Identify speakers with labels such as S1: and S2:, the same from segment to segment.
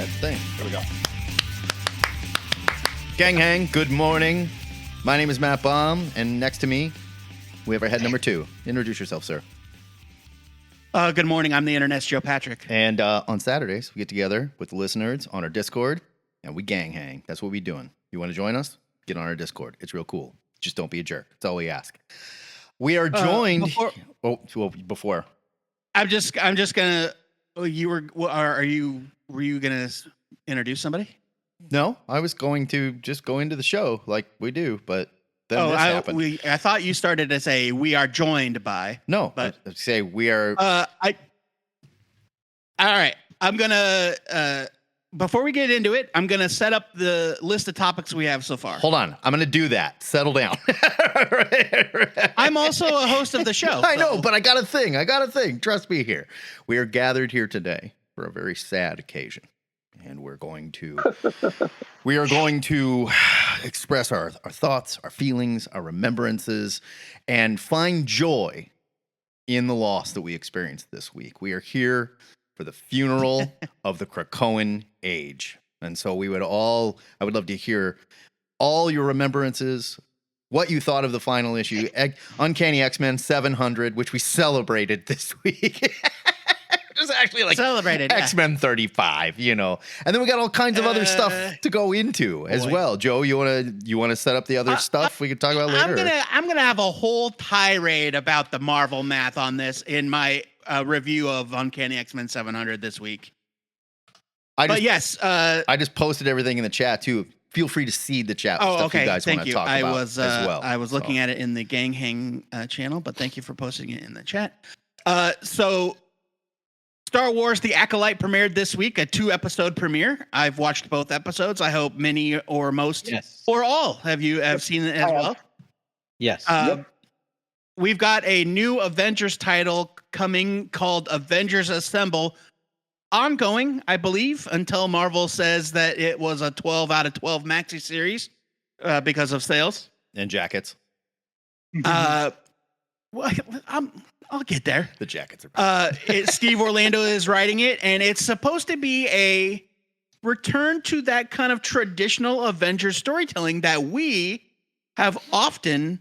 S1: That's the thing. Here we go. Gang hang, good morning. My name is Matt Baum, and next to me, we have our head number 2. Introduce yourself, sir.
S2: Good morning. I'm the Internet's Joe Patrick.
S1: And on Saturdays, we get together with the listeners on our Discord, and we gang hang. That's what we're doing. You want to join us? Get on our Discord. It's real cool. Just don't be a jerk. That's all we ask. We are joined. Before.
S2: I'm just gonna. Were you gonna introduce somebody?
S1: No, I was going to just go into the show like we do, but then this happened.
S2: I thought you started to say we are joined by.
S1: No,
S2: but
S1: I say we are.
S2: All right. I'm gonna. Before we get into it, I'm gonna set up the list of topics we have so far.
S1: Hold on, I'm gonna do that. Settle down.
S2: I'm also a host of the show.
S1: I know, but I got a thing. Trust me here. We are gathered here today for a very sad occasion. And we are going to express our thoughts, our feelings, our remembrances, and find joy in the loss that we experienced this week. We are here for the funeral of the Krakoan-age. And so I would love to hear all your remembrances, what you thought of the final issue, Uncanny X-Men 700, which we celebrated this week. It's actually like
S2: celebrated
S1: X-Men 35, and then we got all kinds of other stuff to go into as well. Joe, you want to set up the other stuff we can talk about later?
S2: I'm gonna have a whole tirade about the Marvel math on this in my review of Uncanny X-Men 700 this week. I
S1: just posted everything in the chat too. Feel free to see the chat. Stuff you guys want to talk about as well.
S2: I was looking at it in the Gang Hang channel, but thank you for posting it in the chat. So Star Wars The Acolyte premiered this week, a 2-episode premiere. I've watched both episodes. I hope many or most or all have seen it as well.
S3: Yes.
S2: We've got a new Avengers title coming called Avengers Assemble, ongoing, I believe, until Marvel says that it was a 12 out of 12 maxi series because of sales
S1: and jackets.
S2: I'll get there.
S1: The jackets are
S2: Steve Orlando is writing it, and it's supposed to be a return to that kind of traditional Avengers storytelling that we have often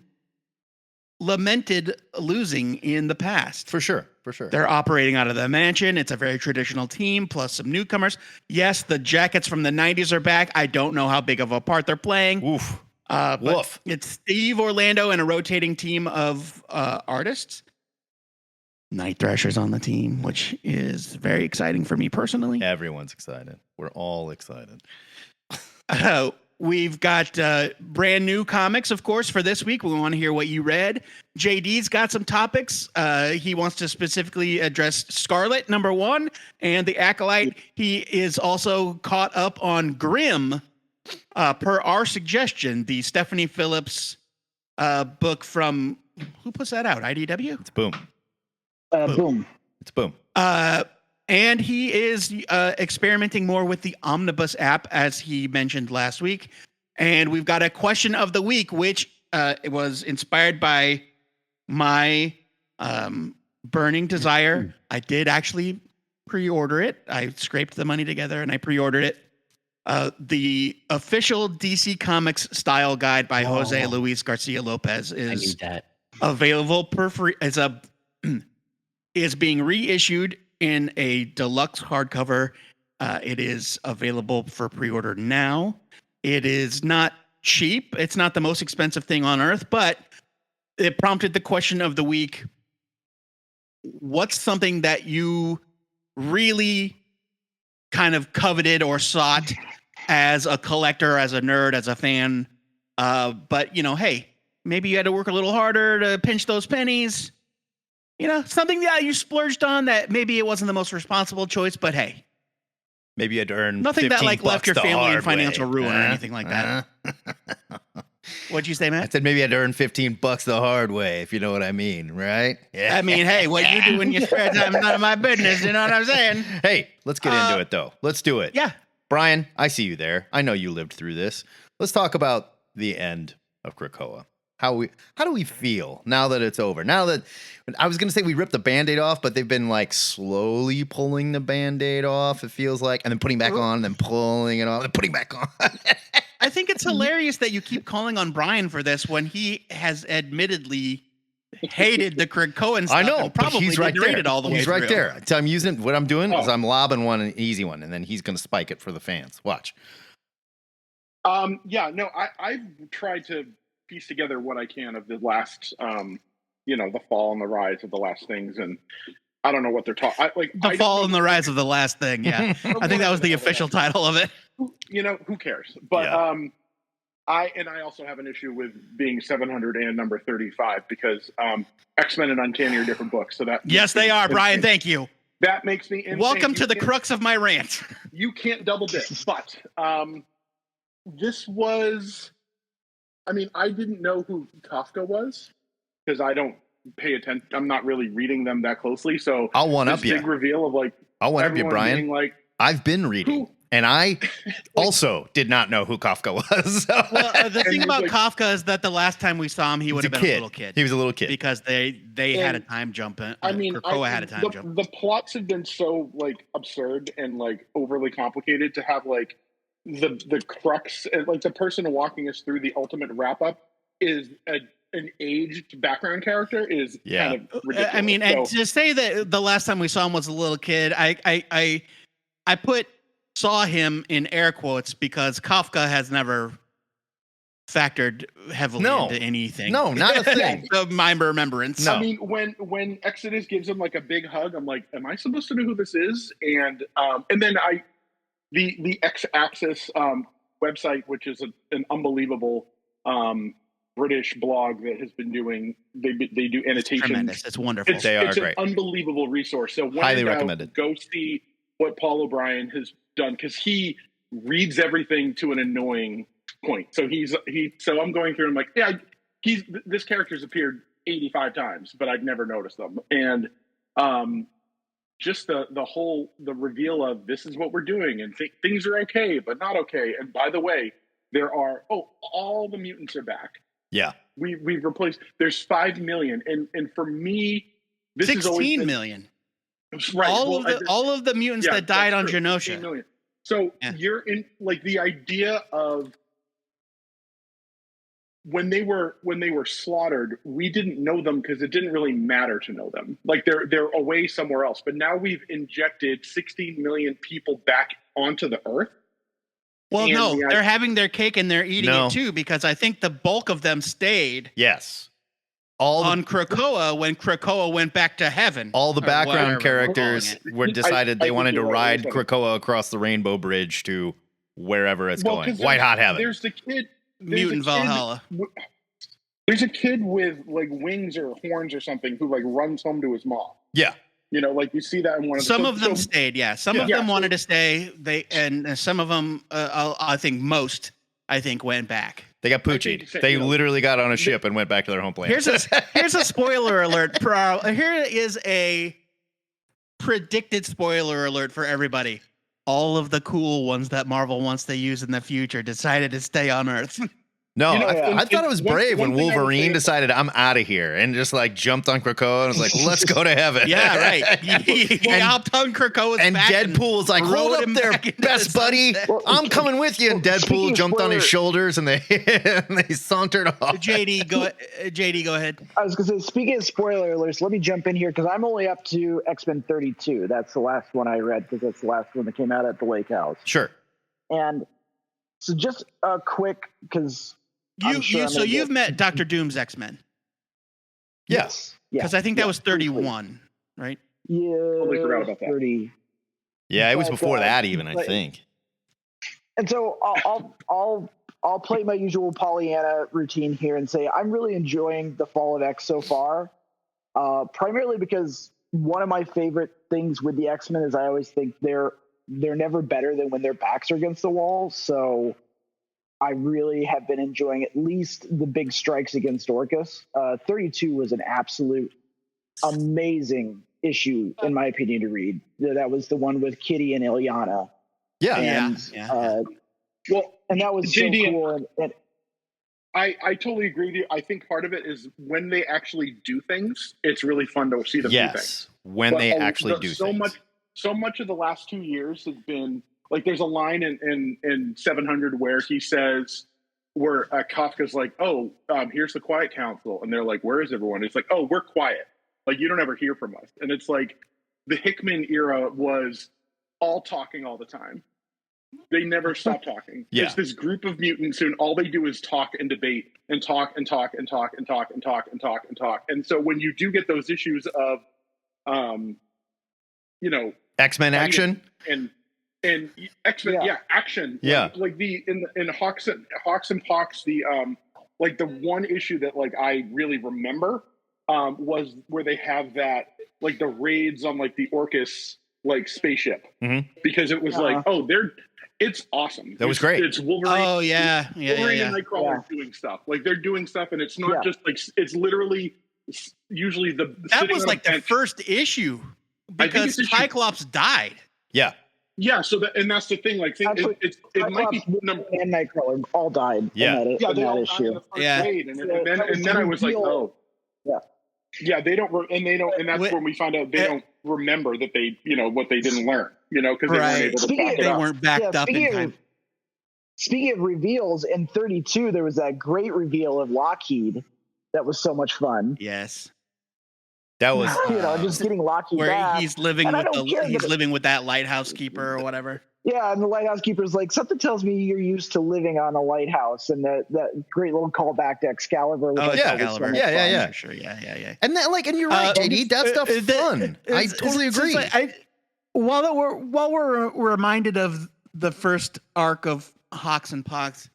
S2: lamented losing in the past.
S1: For sure.
S2: They're operating out of the mansion. It's a very traditional team, plus some newcomers. Yes, the jackets from the 90s are back. I don't know how big of a part they're playing.
S1: Woof.
S2: But it's Steve Orlando and a rotating team of artists. Night Thrasher's on the team, which is very exciting for me personally.
S1: Everyone's excited. We're all excited.
S2: We've got brand new comics, of course, for this week. We want to hear what you read. JD's got some topics. He wants to specifically address Scarlet, number 1, and the Acolyte. He is also caught up on Grimm, per our suggestion, the Stephanie Phillips book from, who puts that out? IDW?
S1: It's Boom.
S3: Boom.
S1: It's Boom.
S2: And he is experimenting more with the Omnibus app, as he mentioned last week. And we've got a question of the week, which it was inspired by my burning desire. I did actually pre-order it. I scraped the money together and I pre-ordered it. The official DC Comics style guide by Jose Luis Garcia Lopez is available per free. Is being reissued in a deluxe hardcover. It is available for pre-order now. It is not cheap. It's not the most expensive thing on earth, but it prompted the question of the week. What's something that you really kind of coveted or sought as a collector, as a nerd, as a fan? But, hey, maybe you had to work a little harder to pinch those pennies. Something that you splurged on that maybe it wasn't the most responsible choice, but hey.
S1: Maybe you had to earn
S2: nothing that left your family in financial
S1: way.
S2: ruin or anything like that. What'd you say, Matt?
S1: I said maybe you had to earn $15 the hard way, if you know what I mean, right?
S2: Yeah. I mean, hey, what you do in your spare time is none of my business, you know what I'm saying?
S1: Hey, let's get into it, though. Let's do it.
S2: Yeah.
S1: Brian, I see you there. I know you lived through this. Let's talk about the end of Krakoa. How do we feel now that it's over? Now that I was gonna say we ripped the Band-Aid off, but they've been like slowly pulling the Band-Aid off, it feels like, and then putting back on, and then pulling it off, and putting back on.
S2: I think it's hilarious that you keep calling on Brian for this when he has admittedly hated the Krakoan stuff.
S1: I know,
S2: and probably
S1: but he's right
S2: didn't read
S1: there.
S2: it all the way
S1: He's right
S2: through.
S1: there. So I'm using what I'm doing is I'm lobbing an easy one, and then he's gonna spike it for the fans. Watch.
S4: I've tried to piece together what I can of the last, the fall and the rise of the last things, and I don't know what they're talking.
S2: The fall and the rise of the last thing. Yeah, I think that was the official title of it.
S4: Who cares? But I also have an issue with being 700 and number 35 because X-Men and Uncanny are different books. So that
S2: yes, they are, Brian. Thank you.
S4: That makes me insane.
S2: Welcome to the crux of my rant.
S4: You can't double dip, but this was. I mean, I didn't know who Kafka was because I don't pay attention. I'm not really reading them that closely. So
S1: I'll one up you.
S4: Big reveal of like
S1: I'll one up you, Brian.
S4: being like,
S1: I've been reading, and I also did not know who Kafka was.
S2: Well, the thing about Kafka is that the last time we saw him, he would have been a little kid.
S1: He was a little kid
S2: because they had a time jump. Krakoa had a time jump.
S4: The plots have been so like absurd and like overly complicated to have like the crux and like the person walking us through the ultimate wrap up is an aged background character is kind of ridiculous.
S2: I mean, and to say that the last time we saw him was a little kid, I saw him in air quotes because Kafka has never factored heavily into anything.
S1: No, not a thing.
S2: Of my remembrance.
S4: No. I mean, when Exodus gives him like a big hug, I'm like, am I supposed to know who this is? And then the X-Axis website, which is an unbelievable British blog that has been doing. They do annotations.
S2: Tremendous. It's wonderful.
S1: They are great.
S4: An unbelievable resource. So
S1: highly recommended.
S4: Go see what Paul O'Brien has done because he reads everything to an annoying point. So So I'm going through and I'm like, this character's appeared 85 times, but I'd never noticed them. And just the reveal of this is what we're doing and things are okay, but not okay. And by the way, there are all the mutants are back.
S1: Yeah,
S4: we've replaced. There's 5 million, and for me, this
S2: 16
S4: is always been,
S2: million.
S4: Right,
S2: all of the mutants that died on Genosha.
S4: So you're in like the idea of when they were slaughtered, we didn't know them because it didn't really matter to know them. Like they're away somewhere else. But now we've injected 16 million people back onto the Earth.
S2: Well, no, they're having their cake and they're eating it too because I think the bulk of them stayed.
S1: Yes.
S2: On Krakoa when Krakoa went back to heaven.
S1: All the background characters decided they wanted to ride Krakoa across the Rainbow Bridge to wherever it's going. White Hot Heaven.
S4: There's the kid.
S2: Mutant Valhalla.
S4: There's a kid with like wings or horns or something who like runs home to his mom.
S1: Yeah.
S4: Like you see that in one of
S2: some of them stayed. Yeah. Some of them wanted to stay. And some of them, I think most, went back.
S1: They got poochied. They literally got on a ship and went back to their home planet.
S2: Here's a spoiler alert. Here is a predicted spoiler alert for everybody. All of the cool ones that Marvel wants to use in the future decided to stay on Earth.
S1: No, I thought it was brave when Wolverine decided I'm out of here and just like jumped on Krakoa and was like, let's go to heaven.
S2: Yeah, right. He hopped on Krakoa's
S1: and
S2: back
S1: Deadpool's like, hold up there, best buddy. I'm coming with you. And Deadpool jumped on his shoulders and they sauntered off.
S2: JD, go ahead.
S3: I was going to say, speaking of spoiler alerts, let me jump in here because I'm only up to X-Men 32. That's the last one I read because that's the last one that came out at the Lake House.
S1: Sure.
S3: And so just a quick, because
S2: you've met Dr. Doom's X-Men.
S1: Yes.
S2: Because I think that was 31, right?
S3: Yeah.
S4: Totally forgot about that.
S3: 30.
S1: Yeah, it was before that even, I think.
S3: And so I'll play my usual Pollyanna routine here and say I'm really enjoying the Fall of X so far. Primarily because one of my favorite things with the X-Men is I always think they're never better than when their backs are against the wall. So I really have been enjoying at least the big strikes against Orcus. 32 was an absolute amazing issue, in my opinion, to read. That was the one with Kitty and Ilyana.
S1: Yeah.
S3: And,
S4: well,
S3: and that was
S4: JD,
S3: so cool.
S4: I totally agree with you. I think part of it is when they actually do things, it's really fun to see them do things.
S1: Yes, when they actually do things.
S4: So much of the last 2 years has been like, there's a line in 700 where he says, where Kafka's like, oh, here's the Quiet Council. And they're like, where is everyone? It's like, oh, we're quiet. Like, you don't ever hear from us. And it's like, the Hickman era was all talking all the time. They never stop talking.
S1: Yeah.
S4: There's this group of mutants and all they do is talk and debate and talk and talk and talk and talk and talk and talk and talk. And so when you do get those issues of,
S1: X-Men action
S4: and X-Men, action.
S1: Yeah.
S4: Like the in Hawks and Pox, the like the one issue that like I really remember was where they have that like the raids on like the Orcus like spaceship, because it was like, oh, it's awesome.
S1: That was great.
S4: It's Wolverine.
S2: Oh yeah,
S4: Wolverine and Nightcrawler doing stuff. Like they're doing stuff, and it's not just like it's literally usually
S2: that was like the first issue because Cyclops died.
S1: Yeah.
S4: Yeah, so that's the thing. Like, it might be number
S3: and Nightcrawler all died.
S1: Yeah,
S3: in that issue.
S4: And then I was like, oh, yeah, they don't, and that's when we find out they don't remember that they, what they didn't learn, because they weren't able to back it up.
S2: They weren't backed up in time.
S3: Speaking of reveals, in 32 there was that great reveal of Lockheed that was so much fun.
S2: Yes.
S1: That was
S3: just getting Lockheed
S2: where
S3: back.
S2: he's living with that lighthouse keeper or whatever.
S3: Yeah, and the lighthouse keeper's like, something tells me you're used to living on a lighthouse, and that great little callback to Excalibur.
S2: Excalibur.
S1: Yeah.
S2: For sure. Yeah.
S1: And you're right, JD. That stuff's fun. I totally agree.
S2: While we're reminded of the first arc of Hawks and Pox,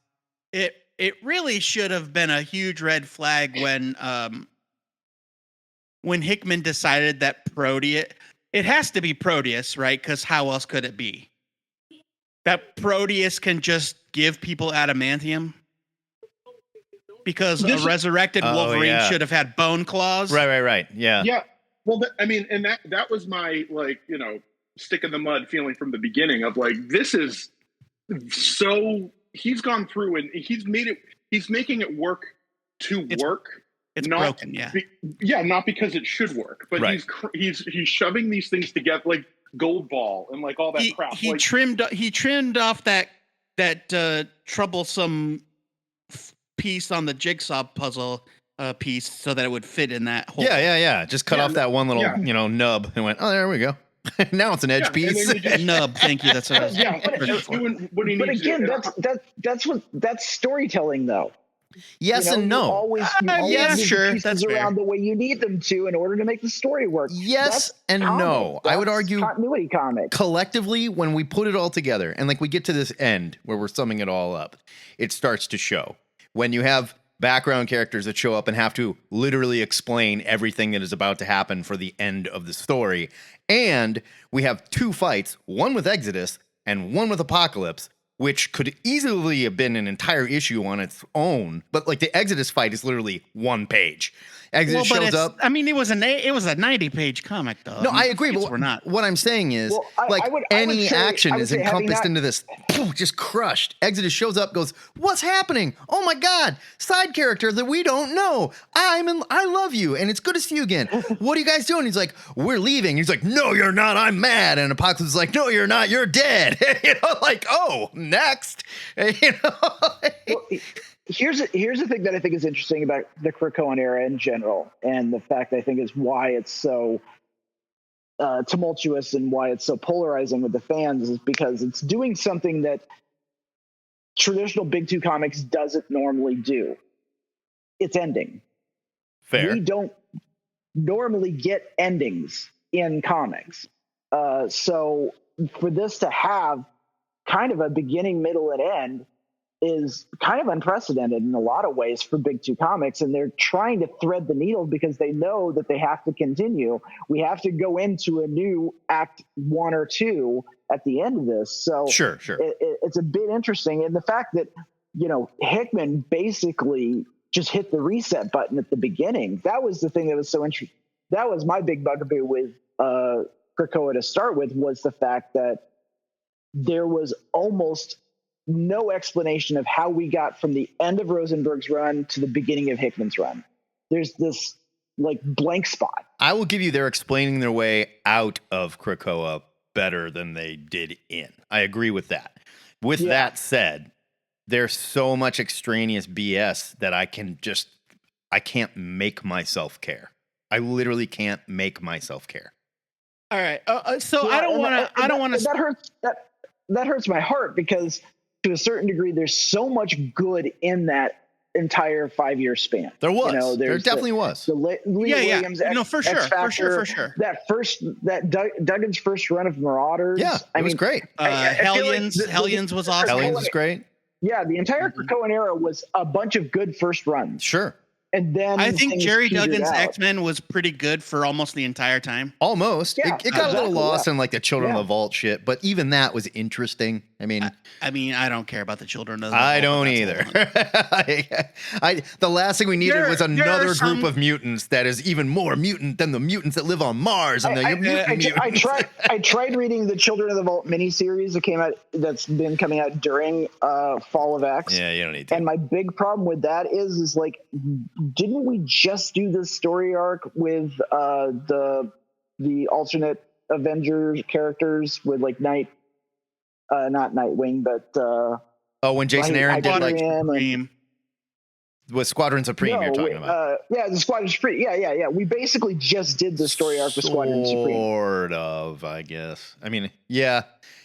S2: it really should have been a huge red flag when Hickman decided that Proteus, it has to be Proteus, right? Because how else could it be? That Proteus can just give people adamantium? Because a resurrected Wolverine should have had bone claws.
S1: Right. Yeah.
S4: Yeah. Well, and that was my, stick in the mud feeling from the beginning of like, this is so, he's gone through and he's making it work to work.
S2: It's not broken,
S4: not because it should work, but he's shoving these things together like Gold Ball and like all that crap.
S2: He trimmed off that troublesome piece on the jigsaw puzzle piece so that it would fit in that hole.
S1: Yeah. Just cut off that one little nub and went, oh, there we go. Now it's an edge piece.
S2: Nub, thank you. That's what I was
S4: doing what he
S3: but
S4: needs
S3: again,
S4: to do.
S3: that's storytelling though.
S1: Yes and no.
S3: You always
S2: sure.
S3: Pieces
S2: that's
S3: around the way you need them to in order to make the story work.
S1: Yes and no. I would argue
S3: continuity comics.
S1: Collectively, when we put it all together and like we get to this end where we're summing it all up, it starts to show. When you have background characters that show up and have to literally explain everything that is about to happen for the end of the story, and we have two fights, one with Exodus and one with Apocalypse, which could easily have been an entire issue on its own, but like the Exodus fight is literally one page. Exodus shows up.
S2: I mean, it was a 90-page comic, though.
S1: No, I agree, but
S2: we're not.
S1: What I'm saying is, any action is encompassed into this, just crushed. Exodus shows up, goes, "What's happening? Oh my God, side character that we don't know. I love you, and it's good to see you again. What are you guys doing?" He's like, "We're leaving." He's like, "No, you're not. I'm mad." And Apocalypse is like, "No, you're not. You're dead." Oh, next.
S3: Here's the thing that I think is interesting about the Krakoan era in general, and the fact I think is why it's so tumultuous and why it's so polarizing with the fans is because it's doing something that traditional Big Two comics doesn't normally do. It's ending.
S1: Fair.
S3: We don't normally get endings in comics. So for this to have kind of a beginning, middle, and end is kind of unprecedented in a lot of ways for Big Two comics, and they're trying to thread the needle because they know that they have to continue. We have to go into a new act 1 or 2 at the end of this. So
S1: sure.
S3: It's a bit interesting. And the fact that, Hickman basically just hit the reset button at the beginning, that was the thing that was so interesting. That was my big bugaboo with Krakoa to start with, was the fact that there was almost no explanation of how we got from the end of Rosenberg's run to the beginning of Hickman's run. There's this like blank spot.
S1: I will give you they're explaining their way out of Krakoa better than they did in. I agree with that. With that said, there's so much extraneous BS that I can't make myself care. I literally can't make myself care.
S2: All right. So I don't want to.
S3: That hurts my heart because to a certain degree, there's so much good in that entire 5-year span.
S1: There was. There definitely was.
S3: Williams,
S2: for sure.
S3: Duggan's first run of Marauders.
S1: Yeah, it was great.
S2: Hellions was awesome.
S1: Hellions was great.
S3: Yeah, the entire Krakoan era was a bunch of good first runs.
S1: Sure.
S3: And then
S2: I think Jerry Duggan's X-Men was pretty good for almost the entire time.
S1: Almost. Yeah, it got a little lost in like the Children of the Vault shit, but even that was interesting. I mean,
S2: I don't care about the Children of the Vault.
S1: I don't either. The last thing we needed was another group of mutants that is even more mutant than the mutants that live on Mars. And
S3: I tried reading the Children of the Vault miniseries that's been coming out during Fall of X.
S1: Yeah, you don't need to.
S3: And my big problem with that is like, didn't we just do this story arc with the alternate Avengers characters with like not Nightwing, but
S1: when Jason Aaron did like
S2: Supreme.
S1: With Squadron Supreme, you're talking about.
S3: The Squadron Supreme. Yeah. We basically just did the story arc with Squadron Supreme.
S1: Sort of, I guess. I mean, yeah.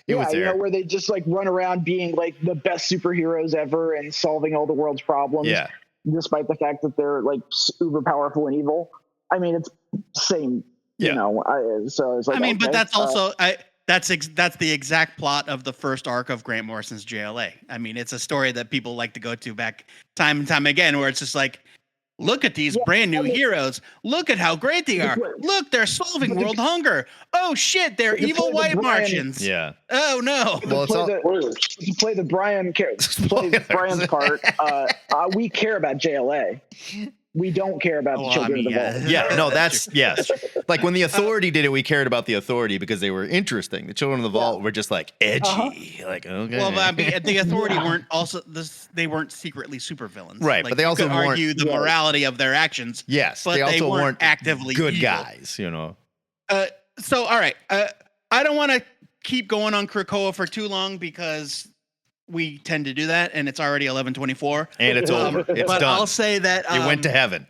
S1: It was there.
S3: Where they just like run around being like the best superheroes ever and solving all the world's problems.
S1: Yeah.
S3: Despite the fact that they're like uber powerful and evil. I mean, it's same, you know. So it's like,
S2: I mean, but that's also that's the exact plot of the first arc of Grant Morrison's JLA. I mean, it's a story that people like to go to back time and time again, where it's just like, look at these brand new heroes. Look at how great they are. Look, they're solving world hunger. Oh shit, they're evil white Martians.
S1: Yeah.
S2: Oh no.
S1: Well,
S3: to play Brian's part, we care about JLA. We don't care about the Children of the Vault.
S1: Yeah, no, that's yes. Like when the Authority did it, we cared about the Authority because they were interesting. The Children of the Vault were just like edgy, like okay.
S2: Well, I mean, the Authority weren't also they weren't secretly supervillains,
S1: right?
S2: Like,
S1: but they also
S2: could argue the morality of their actions.
S1: Yes,
S2: but
S1: they also weren't
S2: actively
S1: good
S2: evil.
S1: guys, you know.
S2: So all right, I don't want to keep going on Krakoa for too long because we tend to do that, and it's already 11:24,
S1: and it's over. It's
S2: but
S1: done.
S2: I'll say that
S1: it went to heaven.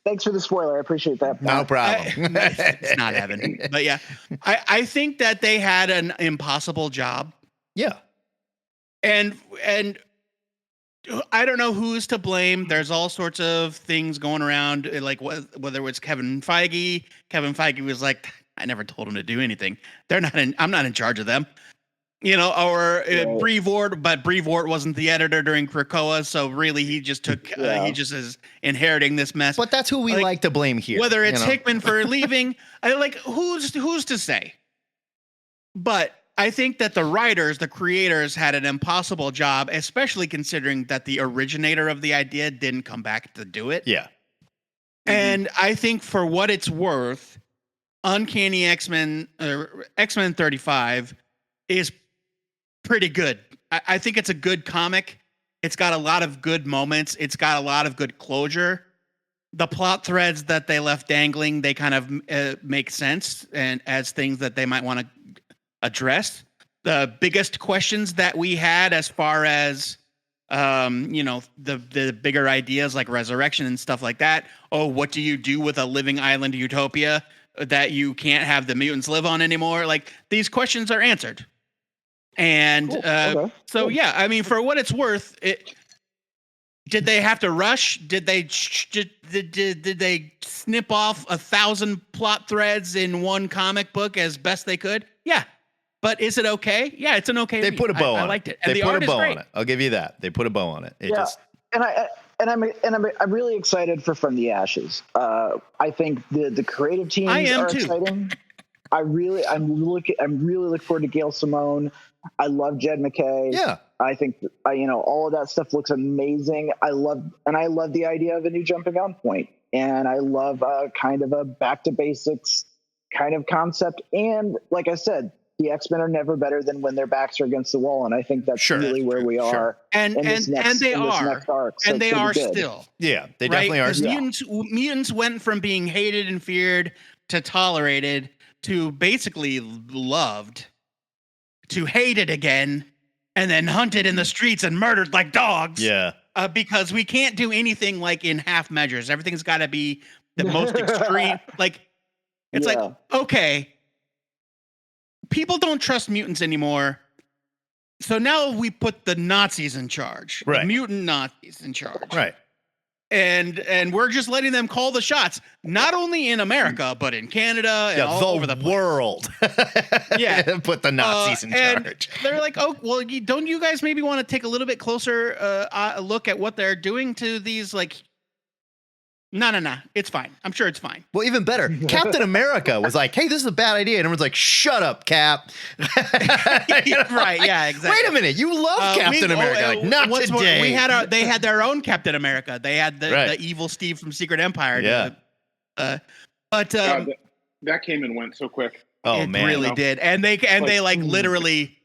S3: Thanks for the spoiler. I appreciate that.
S1: No problem.
S2: It's not heaven, but yeah, I think that they had an impossible job.
S1: Yeah,
S2: and I don't know who's to blame. There's all sorts of things going around, like whether it was Kevin Feige. Kevin Feige was like, I never told them to do anything. I'm not in charge of them, you know. Or Bree Vort, but Bree Vort wasn't the editor during Krakoa, so really he just took. He just is inheriting this mess.
S1: But that's who we like to blame here.
S2: Whether it's Hickman for leaving, who's to say? But I think that the writers, the creators, had an impossible job, especially considering that the originator of the idea didn't come back to do it.
S1: Yeah,
S2: and I think for what it's worth, Uncanny X-Men, X-Men 35 is pretty good. I think it's a good comic. It's got a lot of good moments. It's got a lot of good closure. The plot threads that they left dangling, they kind of make sense and as things that they might want to address. The biggest questions that we had as far as the bigger ideas like resurrection and stuff like that. Oh, what do you do with a living island utopia that you can't have the mutants live on anymore? Like, these questions are answered. And so, yeah, I mean, for what it's worth, did they have to rush? Did they snip off 1,000 plot threads in one comic book as best they could? Yeah. But is it okay? Yeah, it's an okay.
S1: They put a bow on it.
S2: I liked it. And
S1: they put a bow on it. I'll give you that. They put a bow on it.
S3: I'm really excited for From the Ashes. I think the creative teams are exciting. I'm really looking forward to Gail Simone. I love Jed McKay.
S1: Yeah.
S3: I think all of that stuff looks amazing. I love the idea of a new jumping on point, and I love kind of a back to basics kind of concept. And like I said, the X-Men are never better than when their backs are against the wall, and I think that's
S1: Sure,
S3: really where we are.
S2: And
S3: in this next,
S2: they
S3: in this
S2: are,
S3: next arc, so
S2: and
S3: it's
S2: they
S3: gonna
S2: are
S3: be good.
S2: still.
S1: Yeah, they
S2: Right?
S1: definitely are.
S2: 'Cause
S3: Yeah.
S2: mutants went from being hated and feared to tolerated to basically loved to hated again and then hunted in the streets and murdered like dogs.
S1: Yeah.
S2: Because we can't do anything like in half measures. Everything's got to be the most extreme. Like, it's like, okay, people don't trust mutants anymore. So now we put the Nazis in charge,
S1: Right.
S2: the mutant Nazis in charge.
S1: Right.
S2: And we're just letting them call the shots, not only in America, but in Canada and all over the place.
S1: world.
S2: Yeah.
S1: Put the Nazis in
S2: and
S1: charge.
S2: They're like, oh, well, don't you guys maybe want to take a little bit closer look at what they're doing to these, like, no, it's fine. I'm sure it's fine.
S1: Well, even better, Captain America was like, hey, this is a bad idea. And everyone's like, shut up, Cap.
S2: Right, yeah, exactly.
S1: Wait a minute, you love Captain America. Like, not
S2: what's more,
S1: today.
S2: they had their own Captain America. They had the evil Steve from Secret Empire.
S1: Yeah.
S2: But
S4: that came and went so quick.
S1: Oh,
S2: it
S1: man.
S2: really did. And they like literally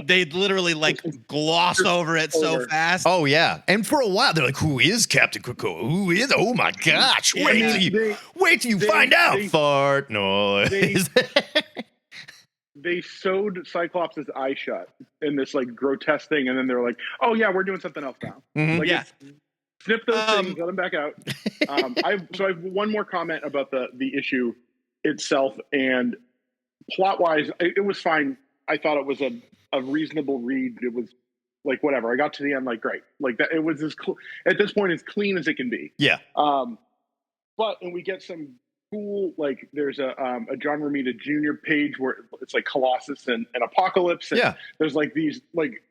S2: they literally like gloss over it so fast.
S1: Oh, yeah. And for a while, they're like, who is Captain Krakoa? Who is? Oh, my gosh.
S2: Yeah.
S1: Wait till you find out. Fart noise.
S4: They sewed Cyclops' eye shut in this like grotesque thing, and then they're like, "Oh yeah, we're doing something else now."
S1: Mhm.
S4: Like,
S2: Yeah.
S4: snip those things, let them back out. I have one more comment about the issue itself, and plot wise, it was fine. I thought it was a reasonable read. It was like whatever. I got to the end, like great, like that. It was at this point as clean as it can be.
S1: Yeah.
S4: And we get some cool, like there's a John Romita Jr. page where it's like Colossus and Apocalypse. And
S1: Yeah.
S4: there's like these like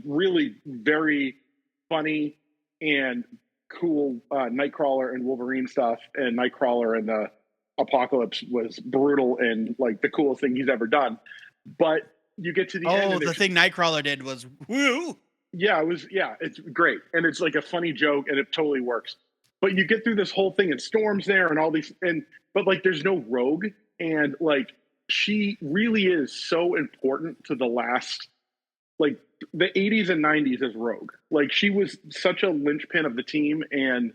S4: really very funny and cool Nightcrawler and Wolverine stuff. And Nightcrawler and the Apocalypse was brutal and like the coolest thing he's ever done. But you get to the end.
S2: Oh, the thing Nightcrawler did was woo.
S4: Yeah, it's great. And it's like a funny joke and it totally works. But you get through this whole thing and Storm's there and all these, but like there's no Rogue, and like she really is so important to the last, like the 80s and 90s as Rogue. Like she was such a linchpin of the team and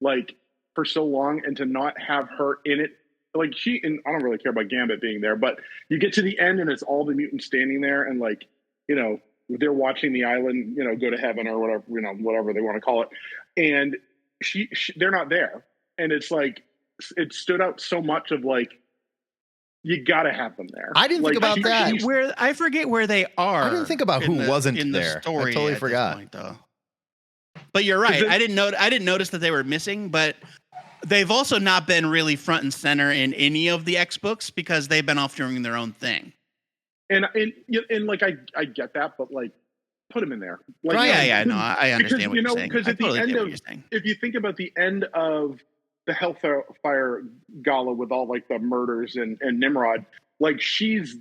S4: like for so long, and to not have her in it, like and I don't really care about Gambit being there, but you get to the end and it's all the mutants standing there and like, you know, they're watching the island, you know, go to heaven or whatever, you know, whatever they want to call it. And they're not there. And it's like, it stood out so much of like, you got to have them there.
S1: I didn't think about that.
S2: I forget where they are.
S1: I didn't think about who wasn't
S2: in
S1: there.
S2: The story
S1: I totally
S2: at
S1: forgot.
S2: This point, though. But you're right. I didn't notice that they were missing, but they've also not been really front and center in any of the X books because they've been off doing their own thing.
S4: And like I get that, but like put them in there. Like,
S2: right. Yeah. No, I understand what you're saying.
S4: Because at the end of, if you think about the end of the Hellfire Gala with all like the murders and Nimrod, like she's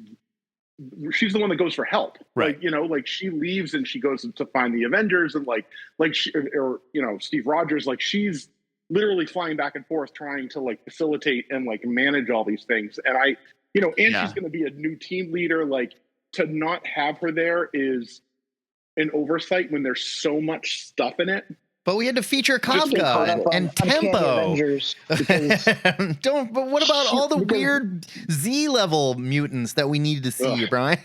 S4: the one that goes for help.
S1: Right.
S4: Like, you know, like she leaves and she goes to find the Avengers and like she, or you know, Steve Rogers, like she's literally flying back and forth trying to like facilitate and like manage all these things. And she's going to be a new team leader. Like to not have her there is an oversight when there's so much stuff in it.
S1: But we had to feature Kafka and Tempo. But what about all the weird Z-level mutants that we needed to see, Brian?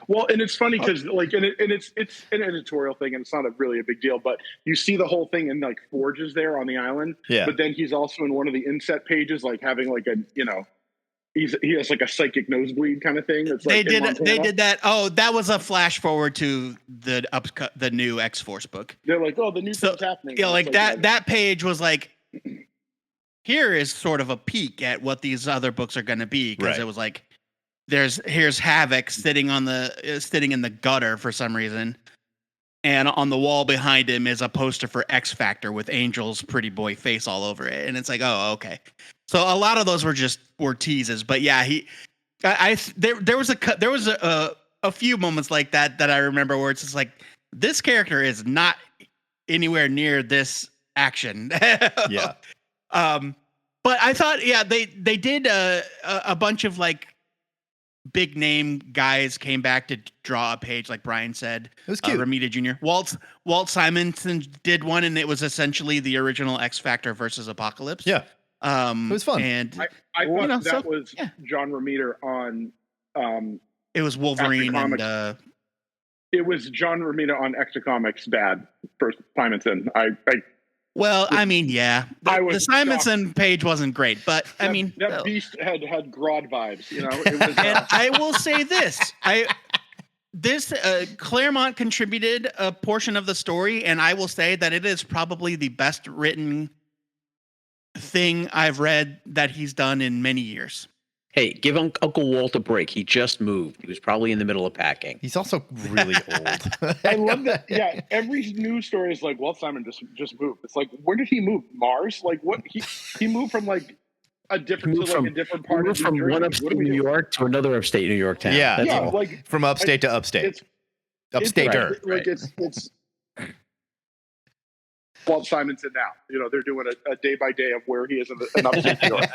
S4: Well, and it's funny because like, it's an editorial thing, and it's not really a big deal. But you see the whole thing, and like Forge is there on the island.
S1: Yeah.
S4: But then he's also in one of the inset pages, like having like a he has like a psychic nosebleed kind of thing. It's like
S2: they did that. Oh, that was a flash forward to the new X-Force book.
S4: They're like, oh, the new thing's happening.
S2: Yeah, like that page was like, here is sort of a peek at what these other books are going to be, because it was like, here's Havoc sitting in the gutter for some reason, and on the wall behind him is a poster for X Factor with Angel's pretty boy face all over it, and it's like, oh, okay. So a lot of those were teases, but yeah, there was a few moments like that I remember where it's just like, this character is not anywhere near this action.
S1: Yeah.
S2: But I thought, they did a bunch of like big name guys came back to draw a page, like Brian said.
S1: It was cute.
S2: Ramita Jr. Walt Simonson did one, and it was essentially the original X Factor versus Apocalypse.
S1: Yeah.
S2: It
S1: was fun.
S2: And
S4: I thought that
S2: so,
S4: was
S2: yeah.
S4: John Romita on.
S2: It was Wolverine and.
S4: It was John Romita on Extra Comics bad for Simonson.
S2: Well, I mean, yeah, the Simonson
S4: shocked.
S2: Page wasn't great, but I mean,
S4: that beast had Grodd vibes. You know, it was,
S2: and I will say this: Claremont contributed a portion of the story, and I will say that it is probably the best written thing I've read that he's done in many years.
S5: Hey, give Uncle Walt a break. He just moved. He was probably in the middle of packing.
S1: He's also really old.
S4: I love that. Yeah, every news story is like, Walt Simon just moved. It's like, where did he move? Mars? Like, what? He moved from like a different part of
S5: from one upstate New York to another upstate New York town.
S1: Yeah,
S5: That's all.
S4: like
S1: from upstate to upstate. Upstater.
S4: Like it's Walt Simonson now. You know, they're doing a day by day of where he is in upstate New York.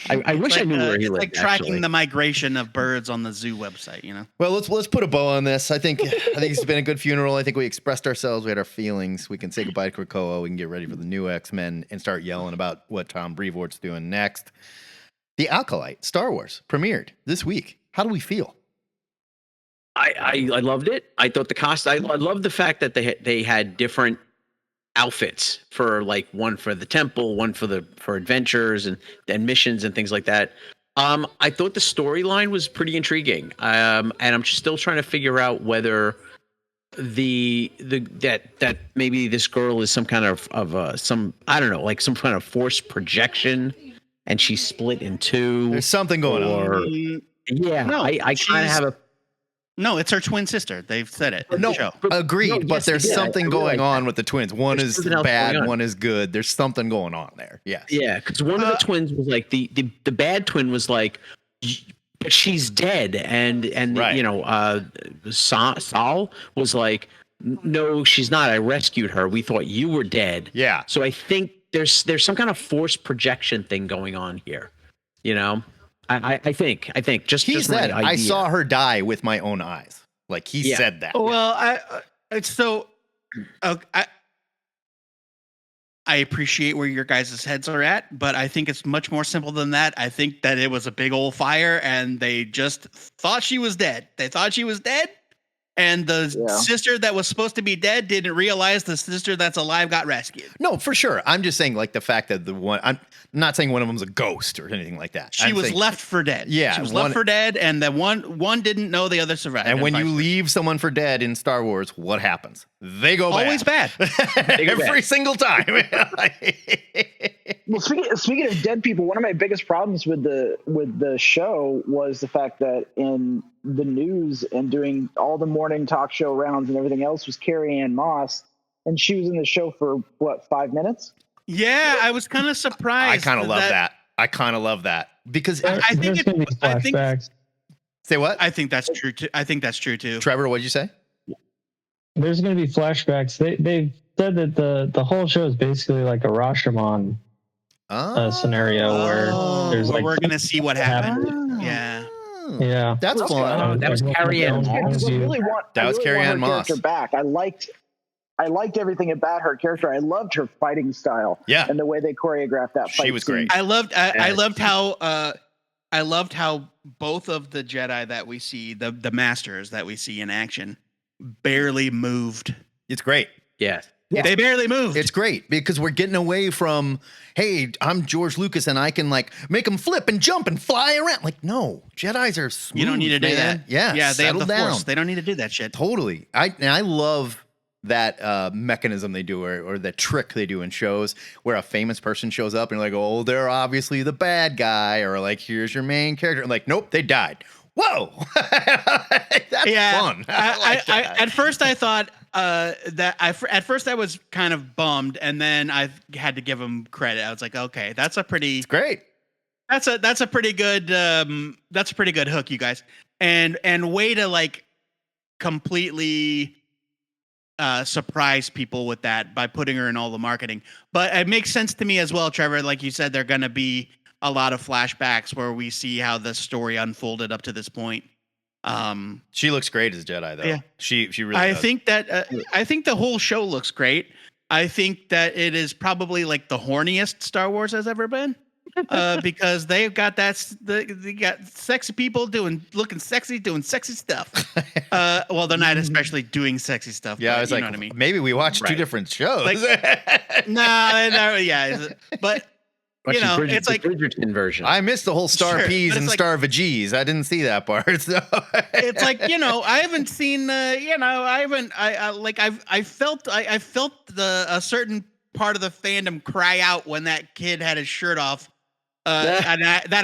S5: I wish I knew where he lived.
S2: Like tracking the migration of birds on the zoo website, you know.
S1: Well, let's put a bow on this. I think it's been a good funeral. I think we expressed ourselves. We had our feelings. We can say goodbye to Krakoa. We can get ready for the new X-Men and start yelling about what Tom Brevoort's doing next. The Acolyte, Star Wars, premiered this week. How do we feel?
S5: I loved it. I thought the cost. I love the fact that they had different outfits for, like, one for the temple, one for adventures and missions and things like that. I thought the storyline was pretty intriguing. And I'm still trying to figure out whether that maybe this girl is some kind of some, I don't know, like some kind of forced projection, and she's split in two.
S1: There's something going on.
S5: Yeah, no, I kind of have a.
S2: No, it's her twin sister. They've said it.
S1: No,
S2: show.
S1: agreed.
S5: No,
S1: but
S5: yes,
S1: there's something going on with the twins. One
S5: There's
S1: is
S5: something else
S1: bad,
S5: going on.
S1: one is good. There's something going on there. Yes.
S5: Yeah, because one of the twins was like the bad twin was like, but she's dead, and
S1: Right.
S5: you know, Saul was like, no, she's not. I rescued her. We thought you were dead.
S1: Yeah.
S5: So I think there's some kind of forced projection thing going on here. You know. I think just
S1: He
S5: just
S1: said,
S5: my idea.
S1: I saw her die with my own eyes. Like, he said that.
S2: Well, it's so. I appreciate where your guys' heads are at, but I think it's much more simple than that. I think that it was a big old fire, and they just thought she was dead. They thought she was dead, and the sister that was supposed to be dead didn't realize the sister that's alive got rescued.
S1: No, for sure. I'm just saying, like, the fact that I'm not saying one of them's a ghost or anything like that.
S2: She was left for dead.
S1: Yeah,
S2: she was left for dead, and the one didn't know the other survived.
S1: And when you leave someone for dead in Star Wars, what happens? They go
S2: always bad.
S1: Every single time.
S3: Well, speaking of dead people, one of my biggest problems with the show was the fact that in the news and doing all the morning talk show rounds and everything else was Carrie Ann Moss, and she was in the show for what, 5 minutes?
S2: Yeah, I was kind of surprised.
S1: I kind of love that. I kind of love that because
S2: I think
S6: flashbacks.
S1: Say what?
S2: I think that's true too. I think that's true too.
S1: Trevor, what'd you say?
S6: There's going to be flashbacks. They said that the whole show is basically like a Rashomon scenario where there's like
S2: we're going to see what happened. Yeah.
S6: Yeah,
S1: That's fun.
S5: That was Carrie Ann Moss.
S1: That was Carrie Ann Moss.
S3: Back. I liked everything about her character. I loved her fighting style.
S1: Yeah.
S3: And the way they choreographed that fight.
S1: She was great.
S2: I loved how both of the Jedi that we see, the masters that we see in action, barely moved.
S1: It's great.
S5: Yes.
S2: Yeah. They barely moved.
S1: It's great because we're getting away from, hey, I'm George Lucas and I can, like, make them flip and jump and fly around. Like, no, Jedis are smooth.
S2: You don't need to do
S1: man.
S2: that.
S1: Yeah,
S2: yeah, they have the
S1: down.
S2: Force. They don't need to do that shit.
S1: Totally. I love that mechanism they do or the trick they do in shows where a famous person shows up and you're like, oh, they're obviously the bad guy, or like, here's your main character. And like, nope, they died. Whoa. That's fun.
S2: At first I thought at first I was kind of bummed, and then I had to give him credit. I was like, okay, that's a pretty
S1: great.
S2: That's a pretty good hook, you guys. And way to, like, completely surprise people with that by putting her in all the marketing. But it makes sense to me as well, Trevor. Like you said, they're going to be a lot of flashbacks where we see how the story unfolded up to this point.
S1: She looks great as Jedi, though.
S2: Yeah.
S1: She really.
S2: I
S1: does.
S2: think that I think the whole show looks great. I think that it is probably like the horniest Star Wars has ever been, because they've got they got sexy people looking sexy, doing sexy stuff. Well, they're not especially doing sexy stuff.
S1: Yeah,
S2: but
S1: I was
S2: you
S1: like,
S2: know what I mean?
S1: maybe we watched two
S5: Right.
S1: different shows.
S2: No, yeah, but you know, it's like
S5: Bridgerton version.
S1: I missed the whole Star
S2: Sure,
S1: P's
S2: but
S1: and
S2: it's like-
S1: Star Vajees. I didn't see that part. So.
S2: it's like, you know, I haven't seen I felt a certain part of the fandom cry out when that kid had his shirt off, and that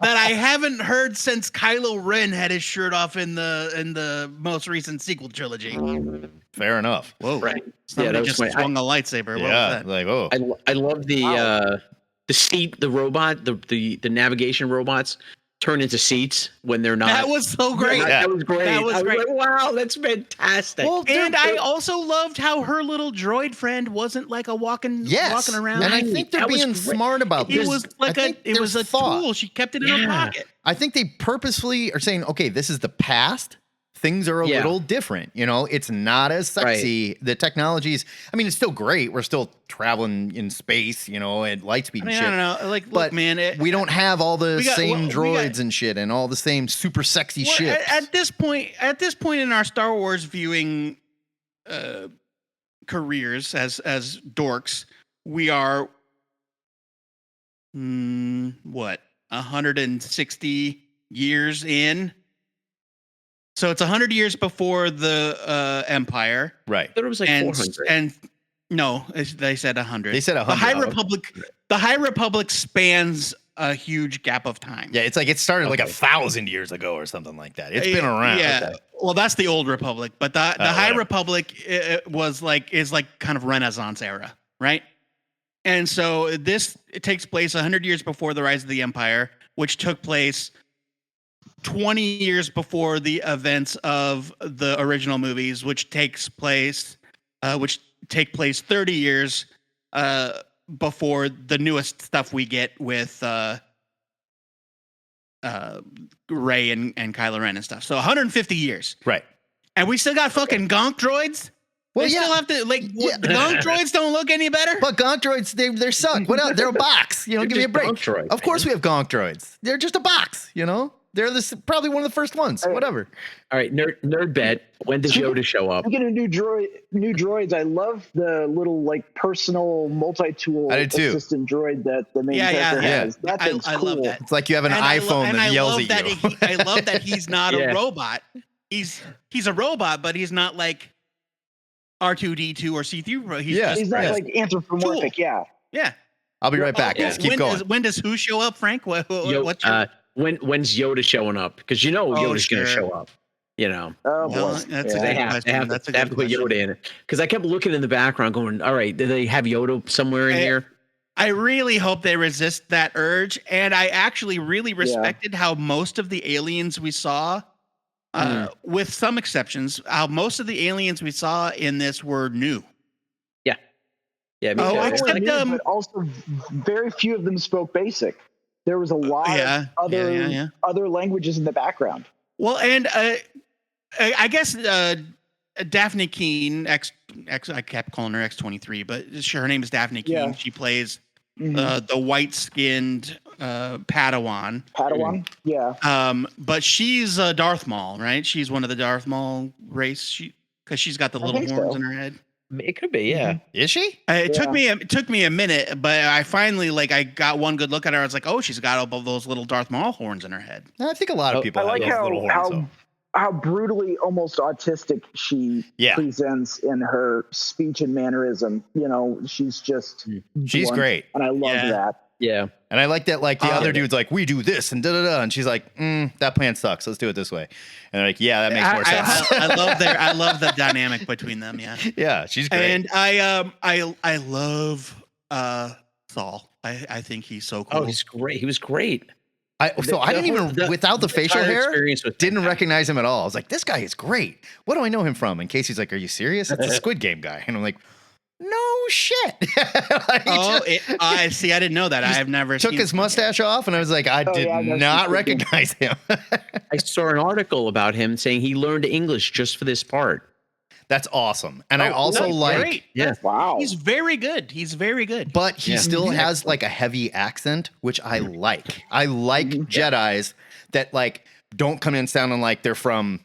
S2: I haven't heard since Kylo Ren had his shirt off in the most recent sequel trilogy.
S1: Fair enough.
S2: Whoa,
S5: Right.
S2: Somebody
S5: that was
S2: just
S5: my-
S2: swung a lightsaber. What
S1: Yeah,
S2: was that?
S1: like oh,
S5: I love the seat, the robot, the navigation robots turn into seats when they're not.
S2: That was so great.
S1: Yeah.
S5: That was great.
S2: That was
S5: I
S2: great.
S5: like, wow, that's fantastic.
S1: Well,
S2: And I also loved how her little droid friend wasn't like a walking around.
S1: and I think they're
S5: That was
S1: being
S5: great.
S1: smart about
S2: It
S1: this.
S2: was like
S1: I think
S2: it was a
S1: there's thought.
S2: tool. She kept it in her
S5: Yeah.
S2: pocket.
S1: I think they purposefully are saying, okay, this is the past. Things are a
S5: Yeah.
S1: little different. You know, it's not as sexy. The technologies, I mean, it's still great. We're still traveling in space, you know, at light speed
S2: I mean,
S1: and shit.
S2: I don't know. Like, look,
S1: But
S2: man,
S1: we don't have all the
S2: we got-
S1: same
S2: well, we got-
S1: droids and shit and all the same super sexy
S2: well,
S1: ships.
S2: at this point in our Star Wars viewing careers as dorks, we are what 160 years in. So it's 100 years before the Empire,
S1: Right.
S5: I thought it was like
S2: and
S5: 400.
S2: no, they said 100.
S1: They said
S2: The
S1: 100.
S2: High Republic. The High Republic spans a huge gap of time.
S1: Yeah, it's like it started like
S5: Okay.
S1: 1,000 years ago or something like that. It's been around.
S2: Yeah.
S1: Okay.
S2: Well, that's the old Republic, but the High
S1: whatever.
S2: Republic is like kind of Renaissance era, right? And so it takes place 100 years before the rise of the Empire, which took place 20 years before the events of the original movies, which take place 30 years before the newest stuff we get with Rey and Kylo Ren and stuff. So 150 years.
S1: Right.
S2: And we still got fucking gonk droids?
S1: Well,
S2: They
S1: yeah.
S2: still have to, like,
S1: Yeah.
S2: the gonk droids don't look any better?
S1: But gonk droids, they suck. What else? They're a box. You know,
S5: They're
S1: give me a
S5: just
S1: break.
S5: gonk droids,
S1: Of course
S5: man.
S1: we have gonk droids. They're just a box, you know? They're probably one of the first ones. Whatever.
S5: All right, nerd bet. When does Yoda show up?
S3: Speaking of new droids, I love the little like personal multi-tool
S1: I did too.
S3: assistant droid that the main
S2: Yeah,
S3: character
S1: yeah.
S3: has. That
S2: I
S3: thing's
S2: love
S3: cool.
S2: that.
S1: It's like you have an
S2: And
S1: iPhone that yells at you.
S2: I love that he's not
S5: Yeah.
S2: a robot. He's a robot, but he's not like R2D2 or C3. He's
S1: Yeah.
S2: just,
S3: He's not
S1: Yeah.
S3: like anthropomorphic. Yeah.
S2: yeah.
S1: I'll be right back.
S5: Yeah.
S1: Let's keep going.
S2: When does who show up, Frank? What's your...
S5: When's Yoda showing up? Because you know
S2: Oh,
S5: Yoda's going to
S2: sure.
S5: show up. You know,
S3: Oh
S2: Well,
S3: boy.
S2: that's
S3: Yeah.
S2: a
S5: they
S2: good
S5: have,
S2: question.
S5: they have,
S2: That's a
S5: they have to
S2: good
S5: put
S2: question.
S5: Yoda in it. Because I kept looking in the background, going, "All right, do they have Yoda somewhere in
S2: Hey,
S5: here?"
S2: I really hope they resist that urge, and I actually really respected how most of the aliens we saw, with some exceptions, how most of the aliens we saw in this were new.
S5: Yeah, me
S2: Oh,
S5: too.
S3: They were
S2: except,
S3: new, but also very few of them spoke basic. There was a lot
S2: Yeah,
S3: of other languages in the background.
S2: Well, and I guess Daphne Keene, I kept calling her X-23, but her name is Daphne Keene.
S3: Yeah.
S2: She plays
S3: Mhm.
S2: the white-skinned Padawan.
S3: Padawan. Yeah.
S2: But she's Darth Maul, right? She's one of the Darth Maul race. Because she's got the
S3: I
S2: little
S3: think
S2: horns
S3: so.
S2: in her head.
S5: It could be, yeah.
S1: Is she?
S2: It
S3: Yeah.
S2: took me a minute, but I finally I got one good look at her. I was like, oh, she's got all those little Darth Maul horns in her head.
S1: I think a lot of people
S3: I
S1: have
S3: like
S1: those little horns.
S3: how brutally almost autistic she
S1: Yeah.
S3: presents in her speech and mannerism. You know, she's just
S1: She's
S3: blunt,
S1: great.
S3: and I love
S2: Yeah.
S3: that.
S5: Yeah.
S1: And I like that, like, the
S2: Oh.
S1: other dude's like, we do this and da-da-da. And she's like, that plan sucks. Let's do it this way. And they're like, yeah, that makes more sense.
S2: I love the dynamic between them. Yeah.
S1: Yeah, she's great.
S2: And I love Saul. I think he's so cool.
S5: Oh, he's great. He was great.
S1: I didn't even, without the facial
S5: entire
S1: hair,
S5: experience was
S1: didn't
S5: fantastic.
S1: recognize him at all. I was like, this guy is great. What do I know him from? And Casey's like, are you serious? That's the Squid Game guy. And I'm like, No shit. Like,
S2: I see. I didn't know that. I have never
S1: took
S2: seen
S1: his mustache off, and I was like, I did
S3: I've never
S1: not
S3: seen it.
S1: recognize him.
S5: I saw an article about him saying he learned English just for this part.
S1: That's awesome. And I also
S2: nice.
S1: like,
S2: Great.
S5: Yeah.
S3: Wow.
S2: He's very good. He's very good.
S1: but he
S5: Yeah.
S1: still has like a heavy accent, which I like. I like Jedis that like don't come in sounding like they're from,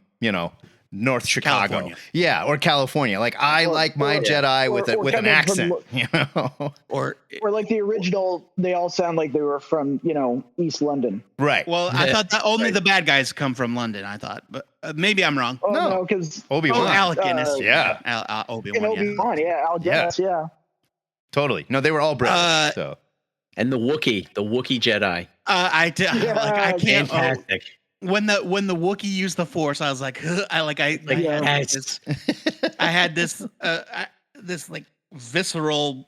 S1: North Chicago.
S2: California.
S1: Yeah, or California. Like I like my Jedi with
S3: or
S1: with an
S3: coming from
S1: accent,
S2: or
S3: Or like the original, they all sound like they were from, East London.
S1: Right.
S2: well, I thought that only the bad guys come from London. I thought, but maybe I'm wrong.
S3: Oh,
S1: No.
S3: no, because
S1: Obi-Wan.
S2: Alec Guinness.
S1: Yeah.
S2: Obi-Wan.
S3: Obi-Wan, yeah, Al Guinness, yeah.
S1: Totally. No, they were all British. So
S5: And the Wookiee Jedi.
S2: I can't.
S5: Fantastic.
S2: When the Wookiee used the Force, I was like, I had this this like visceral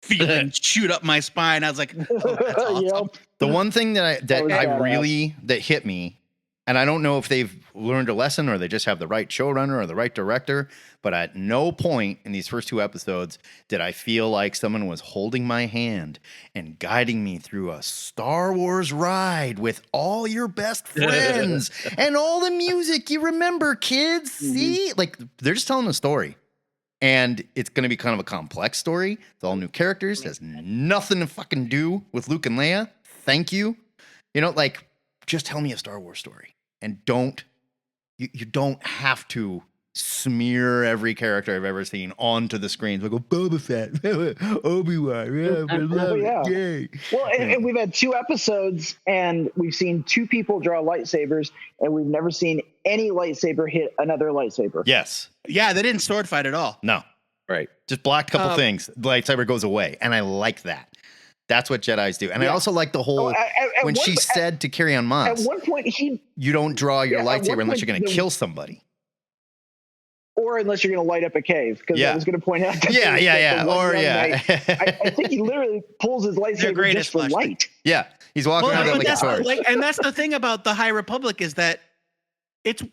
S2: feeling shoot up my spine. I was like, oh, that's awesome.
S3: Yep.
S1: the one thing that
S3: was badass.
S1: that hit me, and I don't know if they've learned a lesson or they just have the right showrunner or the right director, but at no point in these first 2 episodes did I feel like someone was holding my hand and guiding me through a Star Wars ride with all your best friends and all the music you remember, kids. See? Like, they're just telling a story. And it's going to be kind of a complex story. It's all new characters. It has nothing to fucking do with Luke and Leia. Thank you. Like, just tell me a Star Wars story. And you don't have to smear every character I've ever seen onto the screens. Like, Boba Fett, Obi-Wan,
S3: Yeah.
S1: yay.
S3: Well, and we've had 2 episodes, and we've seen 2 people draw lightsabers, and we've never seen any lightsaber hit another lightsaber.
S1: Yes.
S2: Yeah, they didn't sword fight at all.
S1: No.
S5: Right.
S1: Just blocked a couple things. The lightsaber goes away. And I like that. That's what Jedis do. And I also like the whole, when she said to Carrie-Anne Moss,
S3: At one point,
S1: you don't draw your
S3: at one
S1: lightsaber unless
S3: point
S1: you're going to kill somebody.
S3: or unless you're going to light up a cave, because I was going to point out that
S1: Yeah.
S3: the one
S1: Or,
S3: young
S1: yeah.
S3: knight, I think he literally pulls his lightsaber
S2: greatest
S3: just for
S2: flashback.
S3: light.
S1: Yeah. He's walking around with like a torch.
S2: And that's the thing about the High Republic is that it's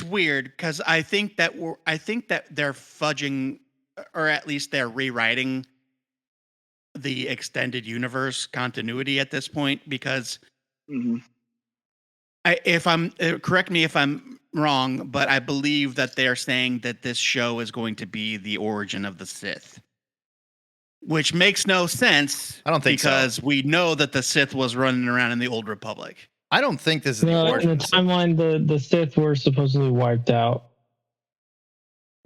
S2: weird because I think that they're fudging, or at least they're rewriting the extended universe continuity at this point, because if I'm correct me if I'm wrong, but I believe that they're saying that this show is going to be the origin of the Sith, which makes no sense.
S1: I don't think so.
S2: Because we know that the Sith was running around in the Old Republic.
S1: I don't think this is the
S6: No, in
S1: origin.
S6: the timeline, the Sith were supposedly wiped out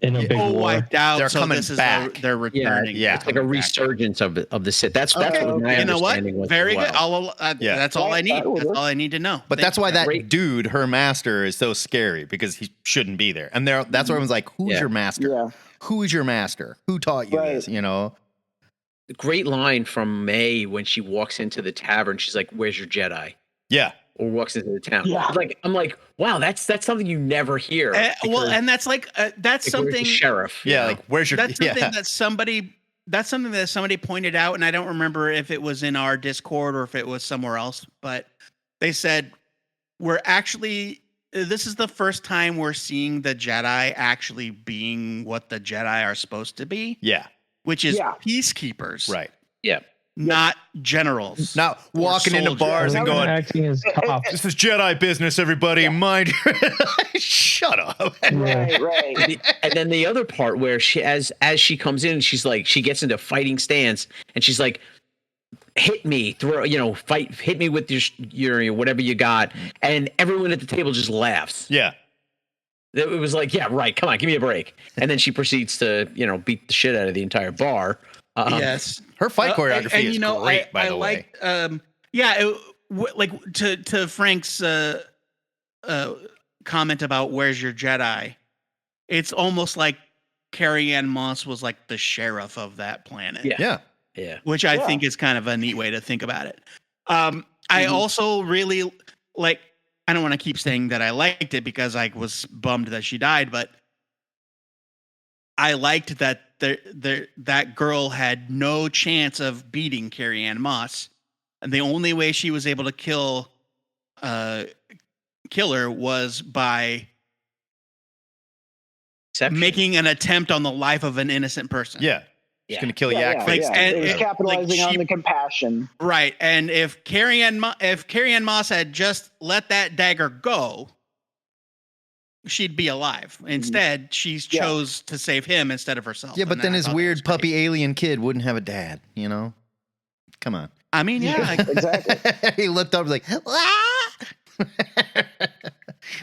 S6: in a big war.
S2: Wiped out.
S1: They're
S2: so
S1: coming
S2: this is
S1: back.
S2: They're returning.
S1: Yeah.
S5: It's like a resurgence of the Sith. That's
S3: Okay.
S5: what my
S2: You know what?
S5: understanding was.
S2: Very
S5: as
S2: good.
S5: well.
S2: That's all I need. That's all I need to know.
S1: But that's why that
S5: Great.
S1: dude, her master, is so scary because he shouldn't be there. And that's why everyone's like, who's your master?
S3: Yeah.
S1: Who's your master? Who taught you this?
S5: Great line from May when she walks into the tavern. She's like, "Where's your Jedi?"
S1: Yeah.
S5: Or walks into the town.
S3: Yeah.
S5: I'm like, wow, that's something you never hear.
S2: And that's like that's
S5: Like, where's
S2: something.
S5: the sheriff.
S1: Yeah. Like, where's your
S2: That's something that somebody. That's something that somebody pointed out, and I don't remember if it was in our Discord or if it was somewhere else. But they said we're actually. This is the first time we're seeing the Jedi actually being what the Jedi are supposed to be.
S1: Yeah.
S2: Which is
S3: Yeah.
S2: peacekeepers,
S1: Right.
S5: Yeah.
S2: not generals.
S1: Not walking into
S2: soldiers.
S1: bars and
S6: They're
S1: going,
S6: acting as cops.
S1: this is Jedi business, everybody. Mind your... Shut up.
S3: Right.
S5: And then the other part where she, as she comes in, she's like, she gets into fighting stance, and she's like, hit me, hit me with your whatever you got, and everyone at the table just laughs.
S1: Yeah.
S5: It was like, yeah, right. Come on, give me a break. And then she proceeds to, beat the shit out of the entire bar.
S2: Yes.
S1: Her fight choreography is great, by the way.
S2: To Frank's comment about where's your Jedi, it's almost like Carrie-Anne Moss was like the sheriff of that planet.
S5: Yeah.
S2: Which I think is kind of a neat way to think about it. I also really like, I don't want to keep saying that I liked it because I was bummed that she died, but I liked that that girl had no chance of beating Carrie-Anne Moss. And the only way she was able to kill her was by making an attempt on the life of an innocent person.
S1: Yeah. She's
S5: Yeah.
S1: going to kill
S3: Yeah,
S1: Yak
S3: yeah,
S1: Face.
S3: yeah.
S2: And
S3: It was
S2: it-
S3: capitalizing
S2: like
S3: on the compassion.
S2: Right. And if Carrie Ann Moss had just let that dagger go, she'd be alive. Instead, she chose to save him instead of herself.
S1: Yeah, but
S2: And
S1: then
S2: I
S1: his
S2: thought that
S1: weird
S2: was great.
S1: puppy alien kid wouldn't have a dad, you know? Come on.
S2: I mean, yeah.
S3: Exactly.
S1: He looked up like, ah!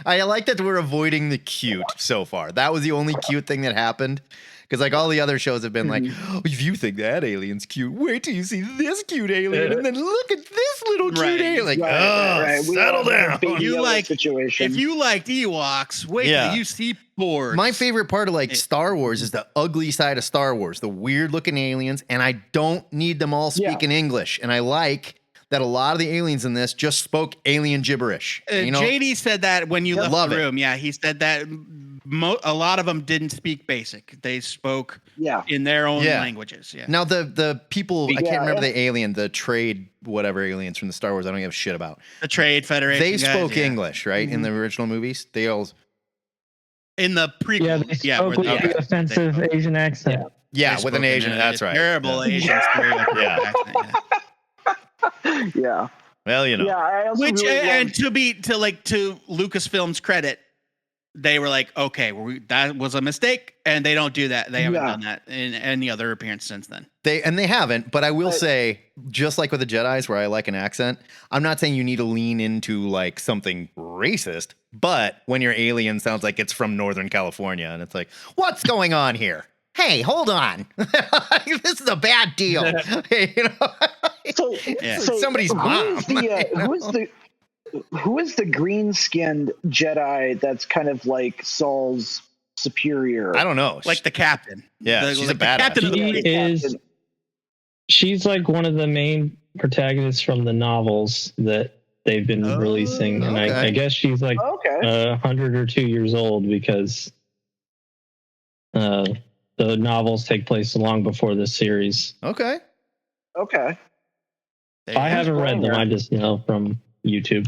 S1: I like that we're avoiding the cute so far. That was the only cute thing that happened. Because like all the other shows have been like, oh, if you think that alien's cute, wait till you see this cute alien, and then look at this little cute
S2: Right.
S1: alien. Like,
S3: Right. We
S1: settle
S3: all have
S1: down.
S3: a Baby
S2: You
S3: Yoda
S2: like-
S3: situation.
S2: If you liked Ewoks, wait
S1: Yeah.
S2: till you see boards.
S1: My favorite part of like Star Wars is the ugly side of Star Wars, the weird looking aliens, and I don't need them all speaking English. And I like that a lot of the aliens in this just spoke alien gibberish. You know,
S2: JD said that when you left
S1: love
S2: the
S1: it.
S2: room. Yeah, he said that a lot of them didn't speak basic. They spoke in their own languages. Yeah.
S1: now the people, I
S3: Yeah,
S1: can't remember
S3: and-
S1: the alien, the trade whatever aliens from the Star Wars I don't give a shit about.
S2: The Trade Federation.
S1: They
S2: guys,
S1: spoke
S2: yeah.
S1: English, right? In the original movies. They all
S2: In the prequel.
S6: Yeah, they spoke with the offensive Asian accent.
S1: yeah,
S2: They
S1: with an
S2: spoke in
S1: Asian,
S2: a
S1: that's right.
S2: Terrible
S1: Yeah.
S2: Asian stereotype
S1: Yeah.
S2: accent, yeah.
S3: Yeah.
S1: Well, you know.
S3: Yeah. I also
S2: Which
S3: really
S2: and
S3: loved-
S2: to Lucasfilm's credit, they were like, okay, that was a mistake, and they don't do that. They haven't done that in any other appearance since then.
S1: They haven't, but I will say, just like with the Jedis, where I like an accent, I'm not saying you need to lean into like something racist, but when your alien sounds like it's from Northern California, and it's like, what's going on here? Hey, hold on, this is a bad deal. You know?
S3: So,
S2: Yeah.
S3: so
S1: Somebody's mom.
S3: who is the green-skinned Jedi that's kind of like Saul's superior?
S1: I don't know.
S2: Like the captain.
S1: Yeah, she's a
S2: like the
S1: badass.
S2: captain of the
S6: She is. She's like one of the main protagonists from the novels that they've been releasing, and
S1: okay.
S6: I guess she's like
S3: Okay.
S6: 100 or 2 years old because the novels take place long before this series.
S1: Okay.
S3: Okay.
S6: I haven't read them. I just know from YouTube.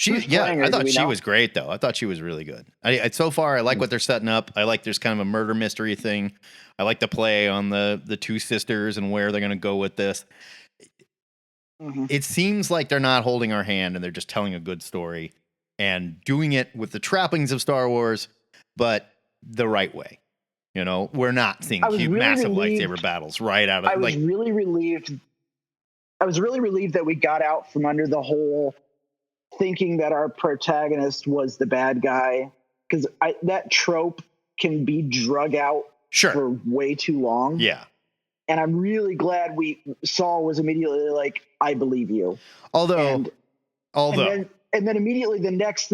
S3: Who's playing her,
S1: I
S3: do
S1: thought
S3: we
S1: she
S3: know?
S1: was great though. I thought she was really good. So far, I like what they're setting up. I like there's kind of a murder mystery thing. I like the play on the two sisters and where they're going to go with this.
S3: Mhm.
S1: It seems like they're not holding our hand and they're just telling a good story and doing it with the trappings of Star Wars, but the right way. You know, we're not seeing
S3: I was really
S1: massive
S3: relieved-
S1: lightsaber battles right out of
S3: I was really relieved. I was really relieved that we got out from under the whole thinking that our protagonist was the bad guy, because that trope can be drug out
S1: sure.
S3: for way too long.
S1: Yeah.
S3: And I'm really glad Saul was immediately like, I believe you.
S1: Although
S3: And then immediately the next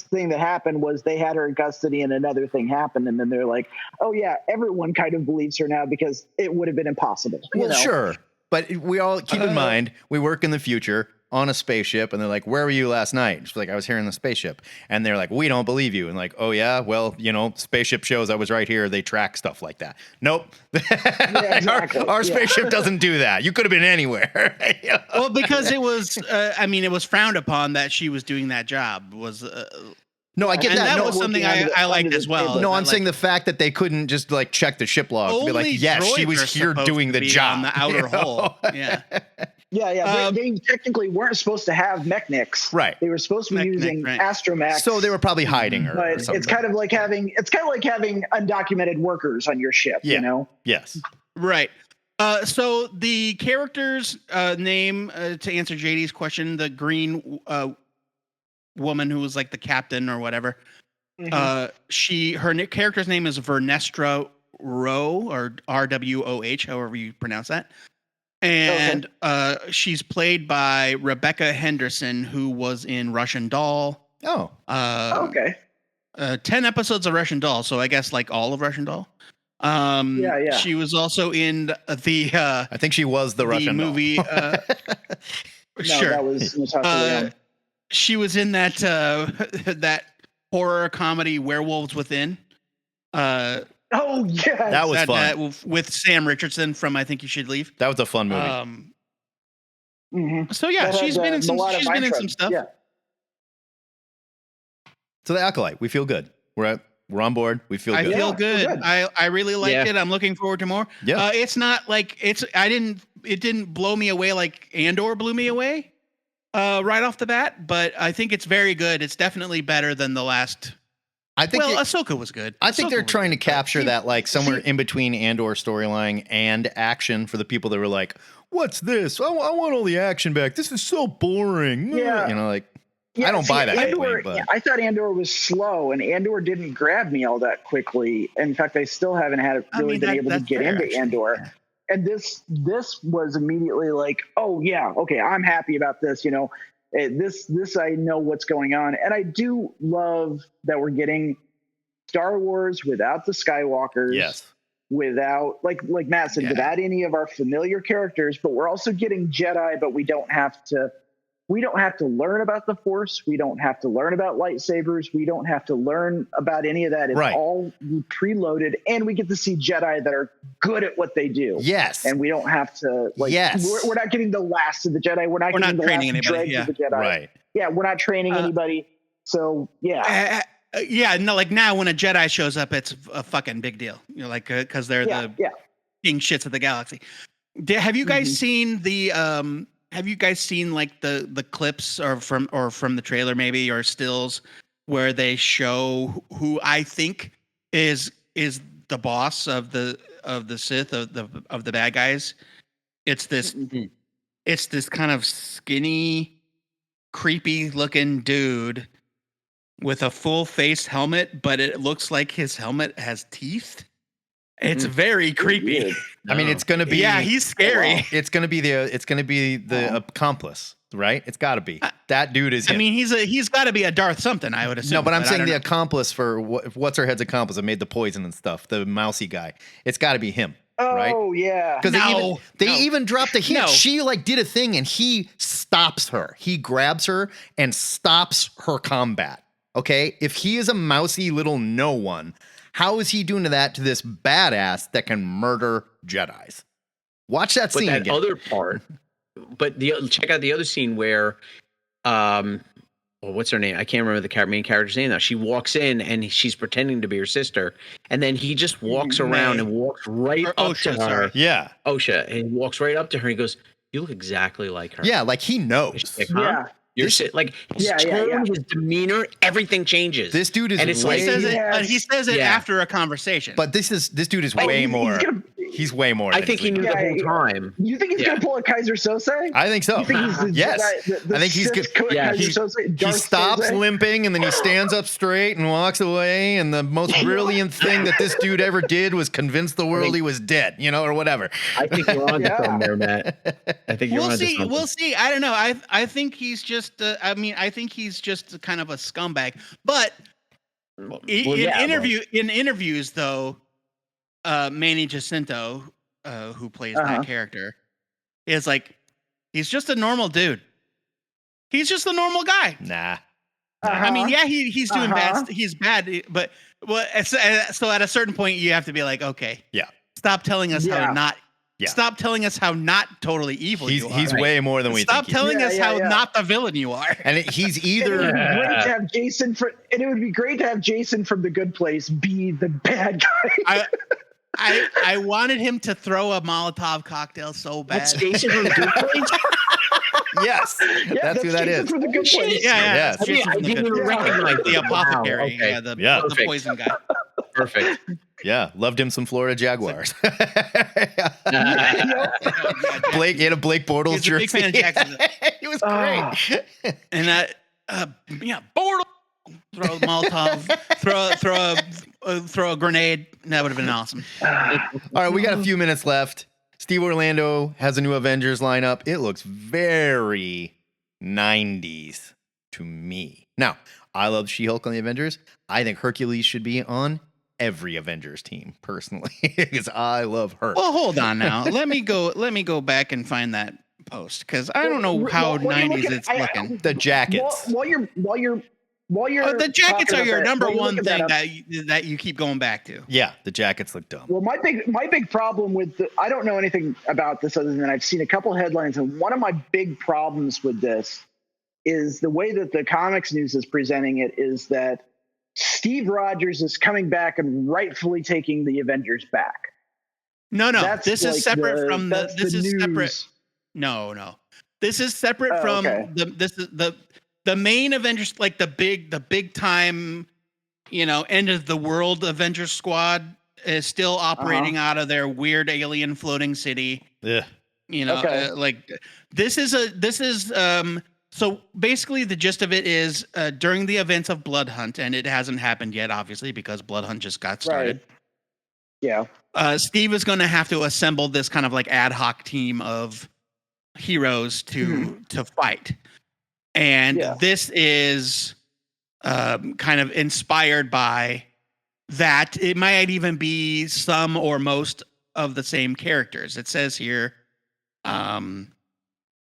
S3: thing that happened was they had her in custody and another thing happened. And then they're like, oh yeah, everyone kind of believes her now because it would have been impossible.
S1: well, sure. But we all keep in mind, we work in the future on a spaceship, and they're like, where were you last night? She's like, I was here in the spaceship. And they're like, we don't believe you. And like, oh yeah, well, you know, spaceship shows I was right here. They track stuff like that. Nope.
S3: exactly.
S1: Our spaceship doesn't do that. You could have been anywhere.
S2: Well, because it was, it was frowned upon that she was doing that job.
S1: No, I get
S2: and
S1: that.
S2: that
S1: No,
S2: was something
S3: under the-
S2: I liked
S3: under
S2: as
S3: the
S2: well.
S3: table.
S1: no,
S2: That,
S1: I'm saying the fact that they couldn't just like check the ship log to be like,
S2: only
S1: yes, she
S2: droids
S1: was
S2: are
S1: here
S2: supposed
S1: doing
S2: to
S1: the
S2: be
S1: job.
S2: on the outer
S1: you know?
S2: hull. Yeah.
S3: Yeah. They technically weren't supposed to have mechnics.
S1: Right.
S3: They were supposed to be
S2: Mechnic,
S3: using
S2: right.
S3: astromechs.
S1: So they were probably hiding her. or
S3: But
S1: something.
S3: it's kind of like having undocumented workers on your ship.
S1: Yeah.
S3: You know.
S1: Yes.
S2: Right. So the character's name, to answer JD's question, the green woman who was like the captain or whatever, her character's name is Vernestra Rowe, or RWOH, however you pronounce that. And she's played by Rebecca Henderson, who was in Russian Doll.
S1: Oh.
S3: Okay.
S2: 10 episodes of Russian Doll, so I guess like all of Russian Doll.
S3: Yeah.
S2: She was also in the
S1: I think she was the Russian doll.
S2: movie.
S3: No,
S2: Sure.
S3: that was Natasha Lyonne.
S2: She was in that that horror comedy Werewolves Within.
S3: Oh yeah.
S1: That was fun.
S2: With Sam Richardson from I Think You Should Leave.
S1: That was a fun movie.
S2: So yeah,
S3: That
S2: she's
S3: has,
S2: been in
S3: Milana
S2: some
S3: Weintraub.
S2: stuff.
S3: Yeah.
S1: So the Acolyte, we feel good. We're on board. We feel
S2: I
S1: good.
S2: feel good. I really liked it. I'm looking forward to more.
S1: Yeah.
S2: It's not like it didn't blow me away like Andor blew me away right off the bat, but I think it's very good. It's definitely better than the last.
S1: I think
S2: Ahsoka was good.
S1: I think
S2: Ahsoka
S1: they're
S2: was
S1: trying
S2: good,
S1: to capture that like somewhere in between Andor storyline and action for the people that were like, "What's this? I want all the action back. This is so boring."
S3: Yeah.
S1: You know, like I don't buy that.
S3: Andor,
S1: but
S3: I thought Andor was slow, and Andor didn't grab me all that quickly. In fact, I still haven't been able to get into Andor. Yeah. And this was immediately like, oh yeah, okay, I'm happy about this. You know, this I know what's going on, and I do love that we're getting Star Wars without the Skywalkers.
S1: Yes.
S3: Without like Matt said, without any of our familiar characters, but we're also getting Jedi, but we don't have to learn about the Force. We don't have to learn about lightsabers. We don't have to learn about any of that. It's all preloaded, and we get to see Jedi that are good at what they do.
S1: Yes.
S3: And we don't have to we're not getting the last of the Jedi. We're not getting the last dregs of the Jedi.
S1: Right.
S3: Yeah, we're not training anybody. So yeah.
S2: No, like now when a Jedi shows up, it's a fucking big deal. You know, like because they're the king shits of the galaxy. Have you guys seen the? Have you guys seen like the clips or from the trailer maybe or stills where they show who I think is the boss of the Sith of the bad guys? It's this it's this kind of skinny, creepy looking dude with a full face helmet, but it looks like his helmet has teeth. It's very creepy.
S1: I mean, it's going to be.
S2: Yeah, he's scary.
S1: It's going to be the accomplice, right? It's got to be. That dude is him.
S2: I mean, he's got to be a Darth something, I would assume.
S1: No, but I'm saying the accomplice for what's her head's accomplice that made the poison and stuff. The mousy guy. It's got to be him. Right?
S3: Oh yeah.
S1: Because they even dropped a hint. No. She like did a thing and he stops her. He grabs her and stops her combat. Okay, if he is a mousy little no one, how is he doing that to this badass that can murder Jedis? Watch that scene again.
S5: Other part, but check out the other scene where, what's her name? I can't remember the main character's name now. She walks in and she's pretending to be her sister, and then he just walks around and walks right up to her.
S2: Sorry.
S1: Yeah,
S5: Osha, and he walks right up to her and he goes, "You look exactly like her."
S1: Yeah, like he knows.
S5: Like, huh?
S3: Yeah.
S5: You're like his tone, his demeanor, everything changes.
S1: This dude is,
S5: and it's
S1: way,
S2: he says it after a conversation.
S1: But this dude is way more. He's way more.
S5: I think he knew the whole time.
S3: You think he's gonna pull a Kaiser Sose?
S1: I think so. Yes, I think he's good. Yeah, he stops limping and then he stands up straight and walks away. And the most brilliant thing that this dude ever did was convince the world he was dead, or whatever.
S5: I think you're on to something there, Matt. I think you're on to something.
S2: We'll see. I don't know. I think he's just. I think he's just kind of a scumbag. But in interviews, though, Manny Jacinto, who plays that character, is like, he's just a normal dude. He's just a normal guy.
S1: Nah.
S2: I mean, yeah, he's doing bad. He's bad, but so at a certain point, you have to be like, okay, stop telling us how not. Yeah. Stop telling us how not totally evil you are.
S1: He's way more than we think.
S2: Stop telling us how not the villain you are.
S1: And he's either.
S3: It would be great to have Jason from The Good Place be the bad guy.
S2: I wanted him to throw a Molotov cocktail so bad.
S5: That's Jason from The Good Place?
S1: Yes, that's who that
S3: Jason
S1: is.
S3: From The Good Place.
S2: Yeah.
S5: I didn't even recognize
S2: the apothecary.
S5: Wow, okay.
S2: The poison guy.
S5: Perfect.
S1: Yeah, loved him some Florida Jaguars. Blake, he had a Blake Bortles jersey.
S2: He's a big fan of Jackson.
S1: He was great.
S2: And Bortles. Throw a Molotov. Throw a grenade. That would have been awesome.
S1: All right, we got a few minutes left. Steve Orlando has a new Avengers lineup. It looks very 90s to me. Now, I love She-Hulk on the Avengers. I think Hercules should be on every Avengers team, personally, because I love her.
S2: Well, hold on now. Let me go back and find that post, because I don't know how 90s it's looking.
S1: The jackets.
S3: While you're
S2: the jackets are your number one thing that you keep going back to.
S1: Yeah, the jackets look dumb.
S3: Well, my big problem with I don't know anything about this other than I've seen a couple headlines, and one of my big problems with this is the way that the comics news is presenting it is that Steve Rogers is coming back and rightfully taking the Avengers back.
S2: No.
S3: That's
S2: This is
S3: like
S2: separate from the.
S3: that's
S2: This
S3: the
S2: is
S3: news.
S2: separate. No. This is separate
S3: Oh,
S2: from
S3: okay.
S2: this is the main Avengers, like the big time, end of the world Avengers squad is still operating out of their weird alien floating city.
S1: Yeah.
S3: Okay.
S2: Like this is so basically the gist of it is during the events of Blood Hunt, and it hasn't happened yet, obviously, because Blood Hunt just got started.
S3: Right. Yeah.
S2: Steve is going to have to assemble this kind of like ad hoc team of heroes to fight, and this is kind of inspired by that. It might even be some or most of the same characters. It says here,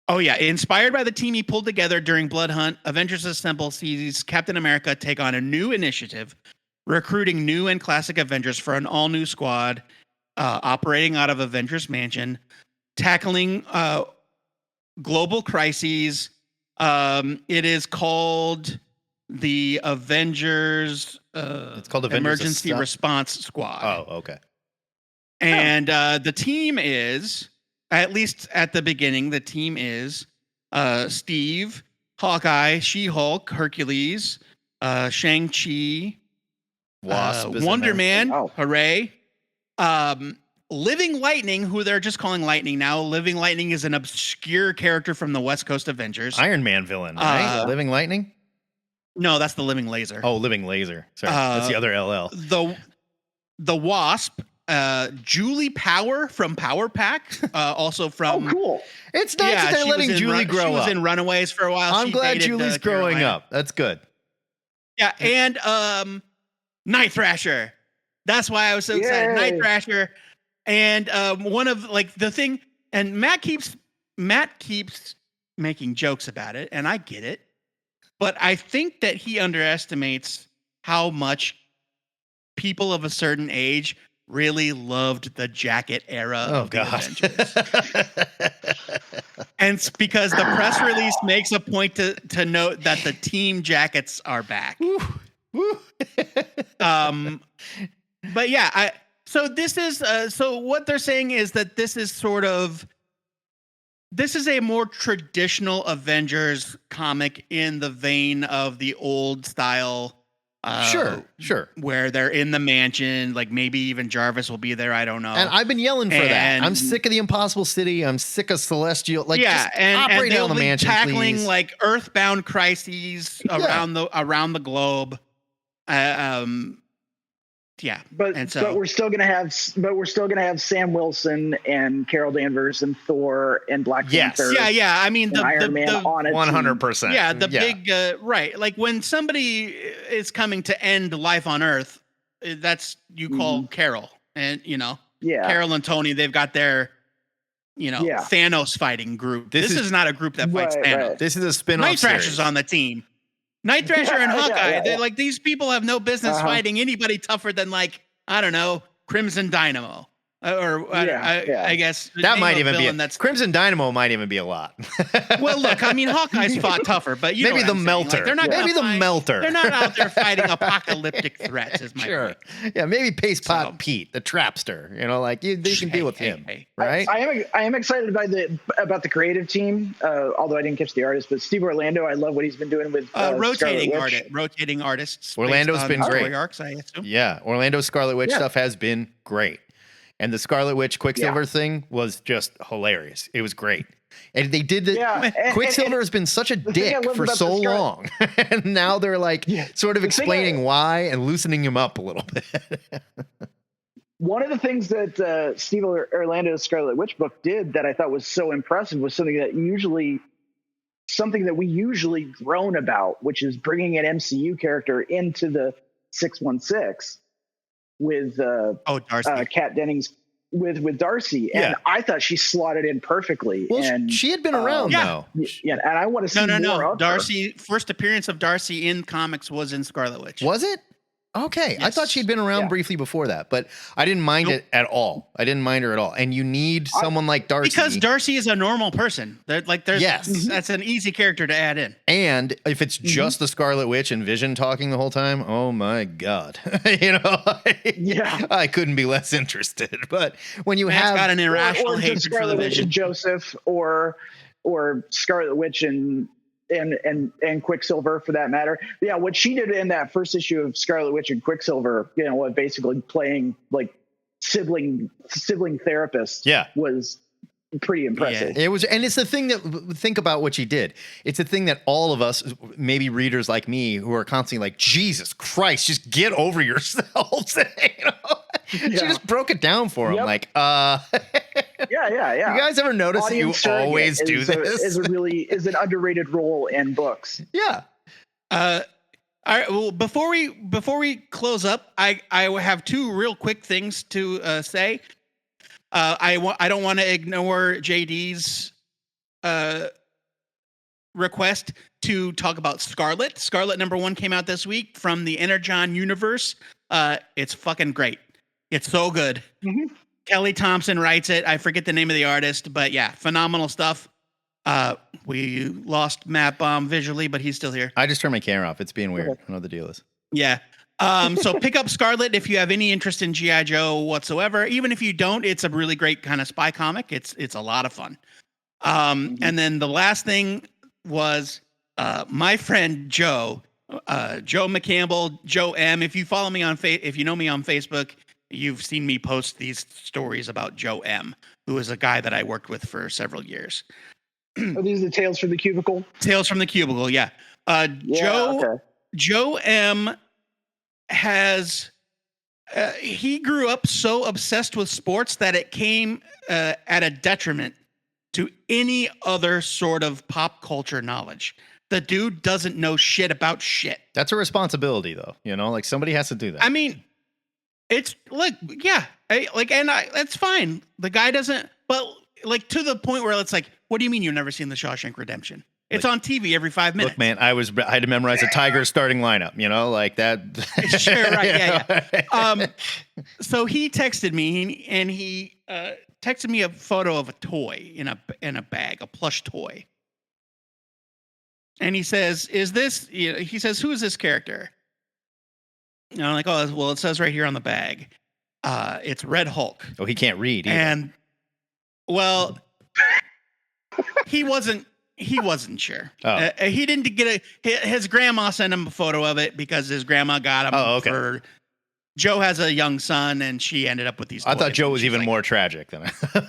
S2: inspired by the team he pulled together during Blood Hunt, Avengers Assemble sees Captain America take on a new initiative, recruiting new and classic Avengers for an all-new squad, operating out of Avengers Mansion, tackling global crises. It is called the Avengers.
S1: It's called Avengers
S2: Emergency Response Squad.
S1: Oh, okay.
S2: And the team is, at least at the beginning, the team is Steve, Hawkeye, She-Hulk, Hercules, Shang-Chi,
S1: Wasp, is in
S2: Wonder
S1: there.
S2: Man,
S3: Oh.
S2: hooray. Living Lightning, who they're just calling Lightning now. Living Lightning is an obscure character from the West Coast Avengers.
S1: Iron Man villain, right? Living Lightning?
S2: No, that's the Living Laser.
S1: Oh, Living Laser. Sorry, that's the other LL.
S2: The Wasp, Julie Power from Power Pack, also from.
S3: Oh, cool.
S1: It's nice that they're
S2: she
S1: letting
S2: was in
S1: Julie grow
S2: She
S1: up.
S2: was in Runaways for a while.
S1: I'm
S2: She
S1: glad
S2: dated,
S1: Julie's growing
S2: Carolina.
S1: up. That's good.
S2: Yeah, and Night Thrasher. That's why I was so excited.
S3: Yay.
S2: Night Thrasher, and one of like the thing. And Matt keeps making jokes about it, and I get it, but I think that he underestimates how much people of a certain age really loved the jacket era
S1: Oh,
S2: of the
S1: God.
S2: Avengers. And it's because the press release makes a point to note that the team jackets are back.
S1: Woo.
S2: But yeah, so this is so what they're saying is that this is a more traditional Avengers comic in the vein of the old style.
S1: Sure.
S2: Where they're in the mansion, like maybe even Jarvis will be there. I don't know.
S1: And I've been yelling for that.
S2: And-
S1: I'm sick of the Impossible City. I'm sick of Celestial. Like,
S2: yeah,
S1: just
S2: and
S1: operate
S2: they'll
S1: on the
S2: be
S1: mansion,
S2: tackling
S1: please.
S2: like earthbound crises around the globe. Yeah,
S3: But we're still gonna have Sam Wilson and Carol Danvers and Thor and Black
S1: Yes.
S3: Panther.
S2: Yeah. I mean,
S3: and Iron Man on it.
S1: 100%.
S2: Yeah, big right. Like when somebody is coming to end life on Earth, that's you call Carol, and
S3: Yeah.
S2: Carol and Tony. They've got their Thanos fighting group. This is not a group that fights
S3: Right,
S2: Thanos.
S3: right.
S1: This is a spin-off
S2: Night Thrasher's
S1: series.
S2: on the team. Night Thrasher and Hawkeye.
S3: yeah.
S2: They're like, these people have no business fighting anybody tougher than, like, I don't know, Crimson Dynamo. I guess
S1: That
S2: name
S1: might
S2: a
S1: even be
S2: villain
S1: that's Crimson Dynamo might even be a lot.
S2: Well, look, I mean, Hawkeye's fought tougher, but
S1: maybe the Melter.
S2: Like, they're not
S1: maybe the
S2: gonna fight-
S1: Melter.
S2: They're not out there fighting apocalyptic threats. Is my point.
S1: Yeah, maybe Paste Pot
S2: So-
S1: Pete, the Trapster. Like you can deal with him,
S2: hey.
S1: right?
S3: I am excited about the creative team. Although I didn't catch the artist, but Steve Orlando, I love what he's been doing with
S2: Rotating
S3: Scarlet Witch.
S2: artists.
S1: Orlando's
S2: based on
S1: been
S2: story
S1: great.
S2: Arcs, I assume.
S1: Yeah, Orlando's Scarlet Witch stuff has been great. And the Scarlet Witch Quicksilver thing was just hilarious. It was great. And they did the Quicksilver has been such a
S3: the thing I
S1: dick
S3: love
S1: for
S3: about
S1: so
S3: the Scarlet-
S1: long. And now they're like sort of
S3: The thing
S1: explaining why and loosening him up a little bit.
S3: One of the things that Steve Orlando's Scarlet Witch book did that I thought was so impressive was something that we usually groan about, which is bringing an MCU character into the 616 with
S2: Darcy.
S3: Kat Dennings with Darcy, and I thought she slotted in perfectly.
S1: Well,
S3: and
S1: she had been around though.
S3: Yeah, and I want to see more
S2: No.
S3: of
S2: Darcy, first appearance of Darcy in comics was in Scarlet Witch.
S1: Was it? Okay, I
S2: Yes.
S1: thought she'd been around
S3: Yeah.
S1: briefly before that, but I didn't mind it at all. I didn't mind her at all. And you need someone like Darcy.
S2: Because Darcy is a normal person. There's
S1: Yes.
S2: that's an easy character to add in.
S1: And if it's just the Scarlet Witch and Vision talking the whole time, oh my God.
S3: Yeah.
S1: I couldn't be less interested. But when you
S2: Matt's
S1: have
S2: got an irrational
S3: or just
S2: hatred for the
S3: Scarlet Witch
S2: Vision.
S3: and Joseph, or Scarlet Witch and Quicksilver for that matter. Yeah, what she did in that first issue of Scarlet Witch and Quicksilver, basically playing like sibling therapist, was pretty impressive.
S1: It was, and it's the thing that, think about what she did. It's a thing that all of us, maybe readers like me, who are constantly like, Jesus Christ, just get over yourselves. She just broke it down for him. Like,
S3: yeah.
S1: You guys ever notice that you always do this?
S3: Is an underrated role in books.
S1: Yeah.
S2: All right. Well, before we close up, I have two real quick things to say. I don't want to ignore JD's request to talk about Scarlet. Scarlet #1 came out this week from the Energon universe. It's fucking great. It's so good.
S3: Mm-hmm.
S2: Kelly Thompson writes it. I forget the name of the artist, but yeah, phenomenal stuff. We lost Matt Baum visually, but he's still here.
S1: I just turned my camera off. It's being weird. I don't know what the deal is.
S2: Yeah. So pick up Scarlet if you have any interest in G.I. Joe whatsoever. Even if you don't, it's a really great kind of spy comic. It's a lot of fun. And then the last thing was my friend Joe McCampbell, Joe M. If you follow me on if you know me on Facebook, you've seen me post these stories about Joe M., who is a guy that I worked with for several years.
S3: Are these the Tales from the Cubicle?
S2: Tales from the Cubicle, yeah. Joe M. has he grew up so obsessed with sports that it came at a detriment to any other sort of pop culture knowledge. The dude doesn't know shit about shit.
S1: That's a responsibility, though. Like somebody has to do that.
S2: I mean, it's that's fine. The guy doesn't, but like to the point where it's like, what do you mean you've never seen The Shawshank Redemption? It's on TV every 5 minutes.
S1: Look, man, I had to memorize a Tigers starting lineup, like that.
S2: Sure, right, yeah. So he texted me, and he texted me a photo of a toy in a bag, a plush toy. And he says, "Is this?" He says, "Who is this character?" And I'm like, "Oh, well, it says right here on the bag, it's Red Hulk."
S1: Oh, he can't read either.
S2: And well, he wasn't sure.
S1: Oh.
S2: He didn't get his grandma sent him a photo of it because his grandma got him for Joe has a young son, and she ended up with these toys.
S1: I thought Joe was even more tragic than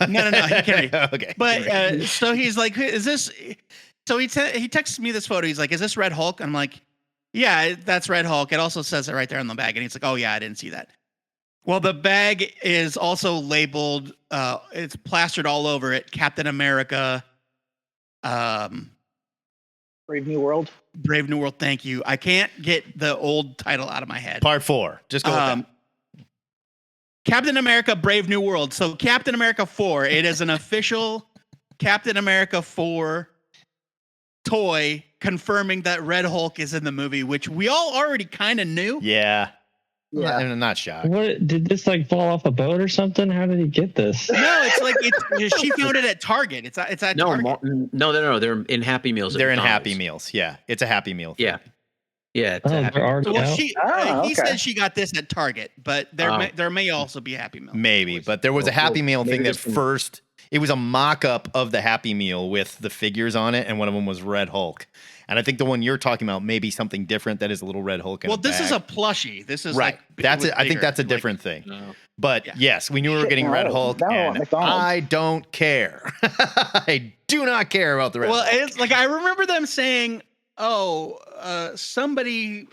S2: No, he can't read.
S1: Okay.
S2: But so he's like, is this? So he texts me this photo. He's like, is this Red Hulk? I'm like, yeah, that's Red Hulk. It also says it right there on the bag. And he's like, oh yeah, I didn't see that. Well, the bag is also labeled, it's plastered all over it, Captain America,
S3: Brave New World.
S2: Brave New World, thank you. I can't get the old title out of my head.
S1: Part 4. Just go with that.
S2: Captain America, Brave New World. So Captain America 4, it is an official Captain America 4 toy confirming that Red Hulk is in the movie, which we all already kind of knew.
S1: Yeah. I'm not shocked.
S6: What did this fall off a boat or something? How did he get this?
S2: No, it's like she found it at Target. It's at Target.
S5: No. They're in Happy Meals.
S1: They're in Happy Meals. Yeah, it's a Happy Meal.
S5: Yeah. It's
S6: they're already out?
S2: He said she got this at Target, but there may also be Happy Meal.
S1: Maybe, but there was a Happy Meal thing that first. It was a mock-up of the Happy Meal with the figures on it, and one of them was Red Hulk. And I think the one you're talking about may be something different that is a little Red Hulk in a
S2: this
S1: bag.
S2: is a plushie. This is
S1: right. That's it. I think that's a different thing. No. But yes, we knew we were getting Red Hulk, and I don't care. I do not care about the Red Hulk.
S2: Well, it's like I remember them saying, somebody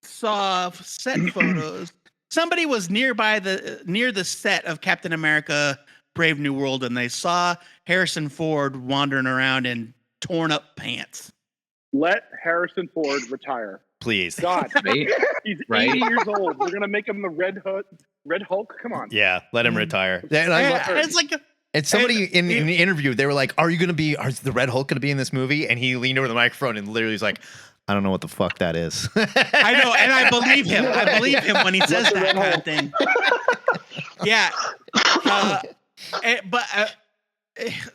S2: saw set photos. Somebody was near the set of Captain America Brave New World, and they saw Harrison Ford wandering around in torn up pants.
S4: Let Harrison Ford retire.
S1: Please.
S4: God.
S5: Right?
S4: He's 80 years old. We're going to make him the Red Hulk? Come on.
S1: Yeah, let him retire.
S2: It's like...
S1: And somebody in the interview, they were like, is the Red Hulk going to be in this movie? And he leaned over the microphone and literally was like, I don't know what the fuck that is.
S2: I know, and I believe him. I believe him when he says that kind of thing. Yeah.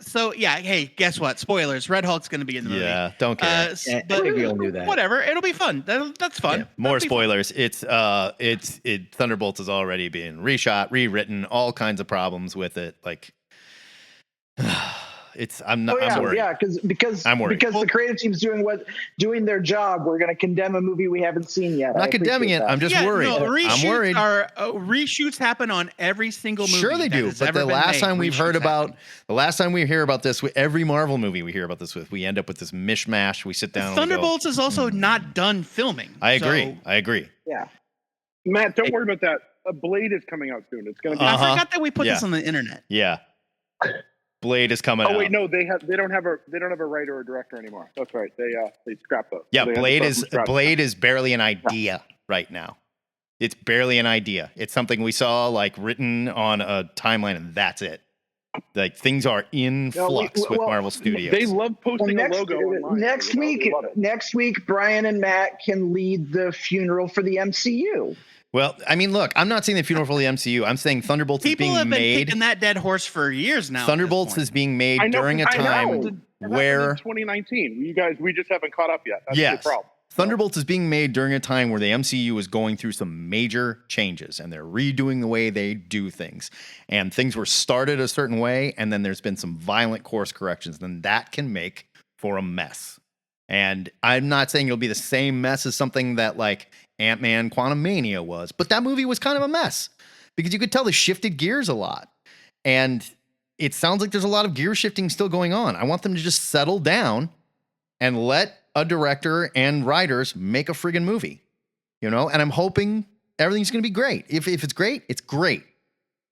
S2: So yeah, hey, guess what? Spoilers. Red Hulk's going to be in the movie.
S1: Yeah, don't care.
S2: But
S5: we all knew that.
S2: Whatever, it'll be fun. That's fun.
S1: Yeah, more
S2: That'll be fun.
S1: spoilers. It's Thunderbolts is already being reshot, rewritten, all kinds of problems with it. Like, I'm worried.
S3: Yeah, because
S1: I'm worried.
S3: because the creative team's doing their job. We're going to condemn a movie we haven't seen yet.
S1: I'm not condemning it. I'm just worried.
S2: No,
S1: I'm worried.
S2: Reshoots happen on every single movie.
S1: Sure they do. But the last time we hear about this with every Marvel movie we hear about this with, we end up with this mishmash. We sit down.
S2: Thunderbolts is also not done filming.
S1: I agree.
S3: Yeah.
S4: Matt, don't worry about that. A Blade is coming out soon. It's going to be.
S2: I forgot that we put this on the internet.
S1: Yeah. Blade is coming out.
S4: Oh wait, no, they don't have a writer or a director anymore. That's right. They scrapped those.
S1: Yeah,
S4: so
S1: Blade is barely an idea right now. It's barely an idea. It's something we saw like written on a timeline, and that's it. Like things are in flux with Marvel Studios.
S4: They love posting a logo online.
S3: Next week, Brian and Matt can lead the funeral for the MCU.
S1: Well, I mean, look, I'm not saying the funeral for the MCU. I'm saying Thunderbolts is being made.
S2: People have been kicking that dead horse for years now.
S1: Thunderbolts is being made during a time where
S4: 2019. We just haven't caught up yet. That's the problem.
S1: Thunderbolts is being made during a time where the MCU is going through some major changes, and they're redoing the way they do things. And things were started a certain way, and then there's been some violent course corrections. Then that can make for a mess. And I'm not saying it'll be the same mess as something that like Ant-Man Quantumania was, but that movie was kind of a mess because you could tell they shifted gears a lot. And it sounds like there's a lot of gear shifting still going on. I want them to just settle down and let a director and writers make a friggin' movie, and I'm hoping everything's going to be great. If it's great, it's great.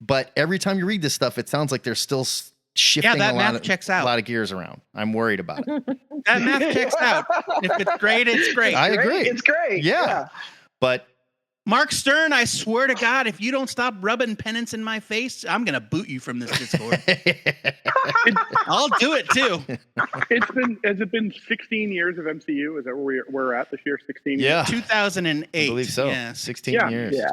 S1: But every time you read this stuff, it sounds like they're still shifting a lot of gears around. I'm worried about it.
S2: That math checks out. If it's great, it's great.
S1: I agree.
S3: It's great.
S1: Yeah. But
S2: Mark Stern, I swear to God, if you don't stop rubbing penance in my face, I'm going to boot you from this Discord. I'll do it too.
S4: Has it been 16 years of MCU? Is that where we're at this year? 16
S1: yeah.
S4: years?
S2: 2008.
S1: I believe so.
S2: Yeah.
S1: 16 years.
S3: Yeah.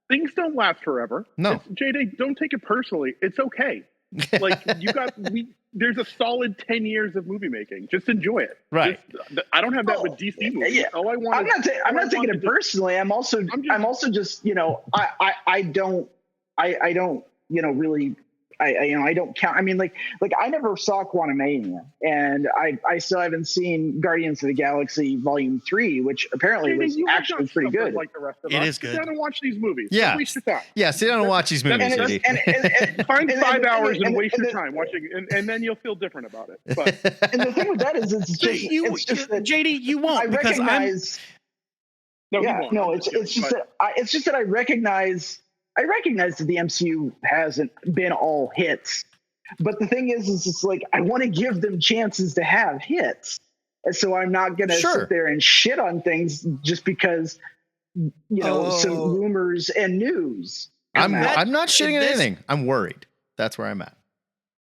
S4: Things don't last forever.
S1: No.
S4: JD, don't take it personally. It's okay. Like there's a solid 10 years of movie making. Just enjoy it.
S1: Right.
S4: I don't have that with DC movies.
S3: Yeah.
S4: All I want
S3: I'm not taking it personally. I'm also just I don't really I don't count. I mean, like I never saw Quantumania, and I still haven't seen Guardians of the Galaxy Volume 3, which apparently was actually pretty good.
S4: Like the rest of
S2: it
S4: us.
S2: is good.
S4: Sit down and watch these movies.
S1: Yeah.
S4: Don't waste your time.
S1: Yeah, sit down and watch these movies.
S4: And find 5 hours and waste your time watching, and then you'll feel different about it. But
S3: and the thing with that is, it's just that
S2: JD, you won't.
S3: I
S2: because
S3: recognize. It's just that I recognize that the MCU hasn't been all hits. But the thing is it's like I want to give them chances to have hits. And so I'm not going to sit there and shit on things just because, some rumors and news.
S1: I'm not shitting on anything. I'm worried. That's where I'm at.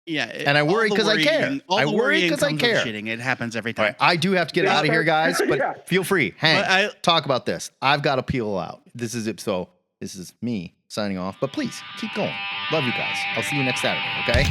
S2: Yeah.
S1: And I worry because I care. I worry because I care.
S2: Shitting. It happens every time.
S1: Right, I do have to get out of here, guys, but feel free. Hang, talk about this. I've got to peel out. This is it. So this is me signing off, but please keep going. Love you guys. I'll see you next Saturday. Okay.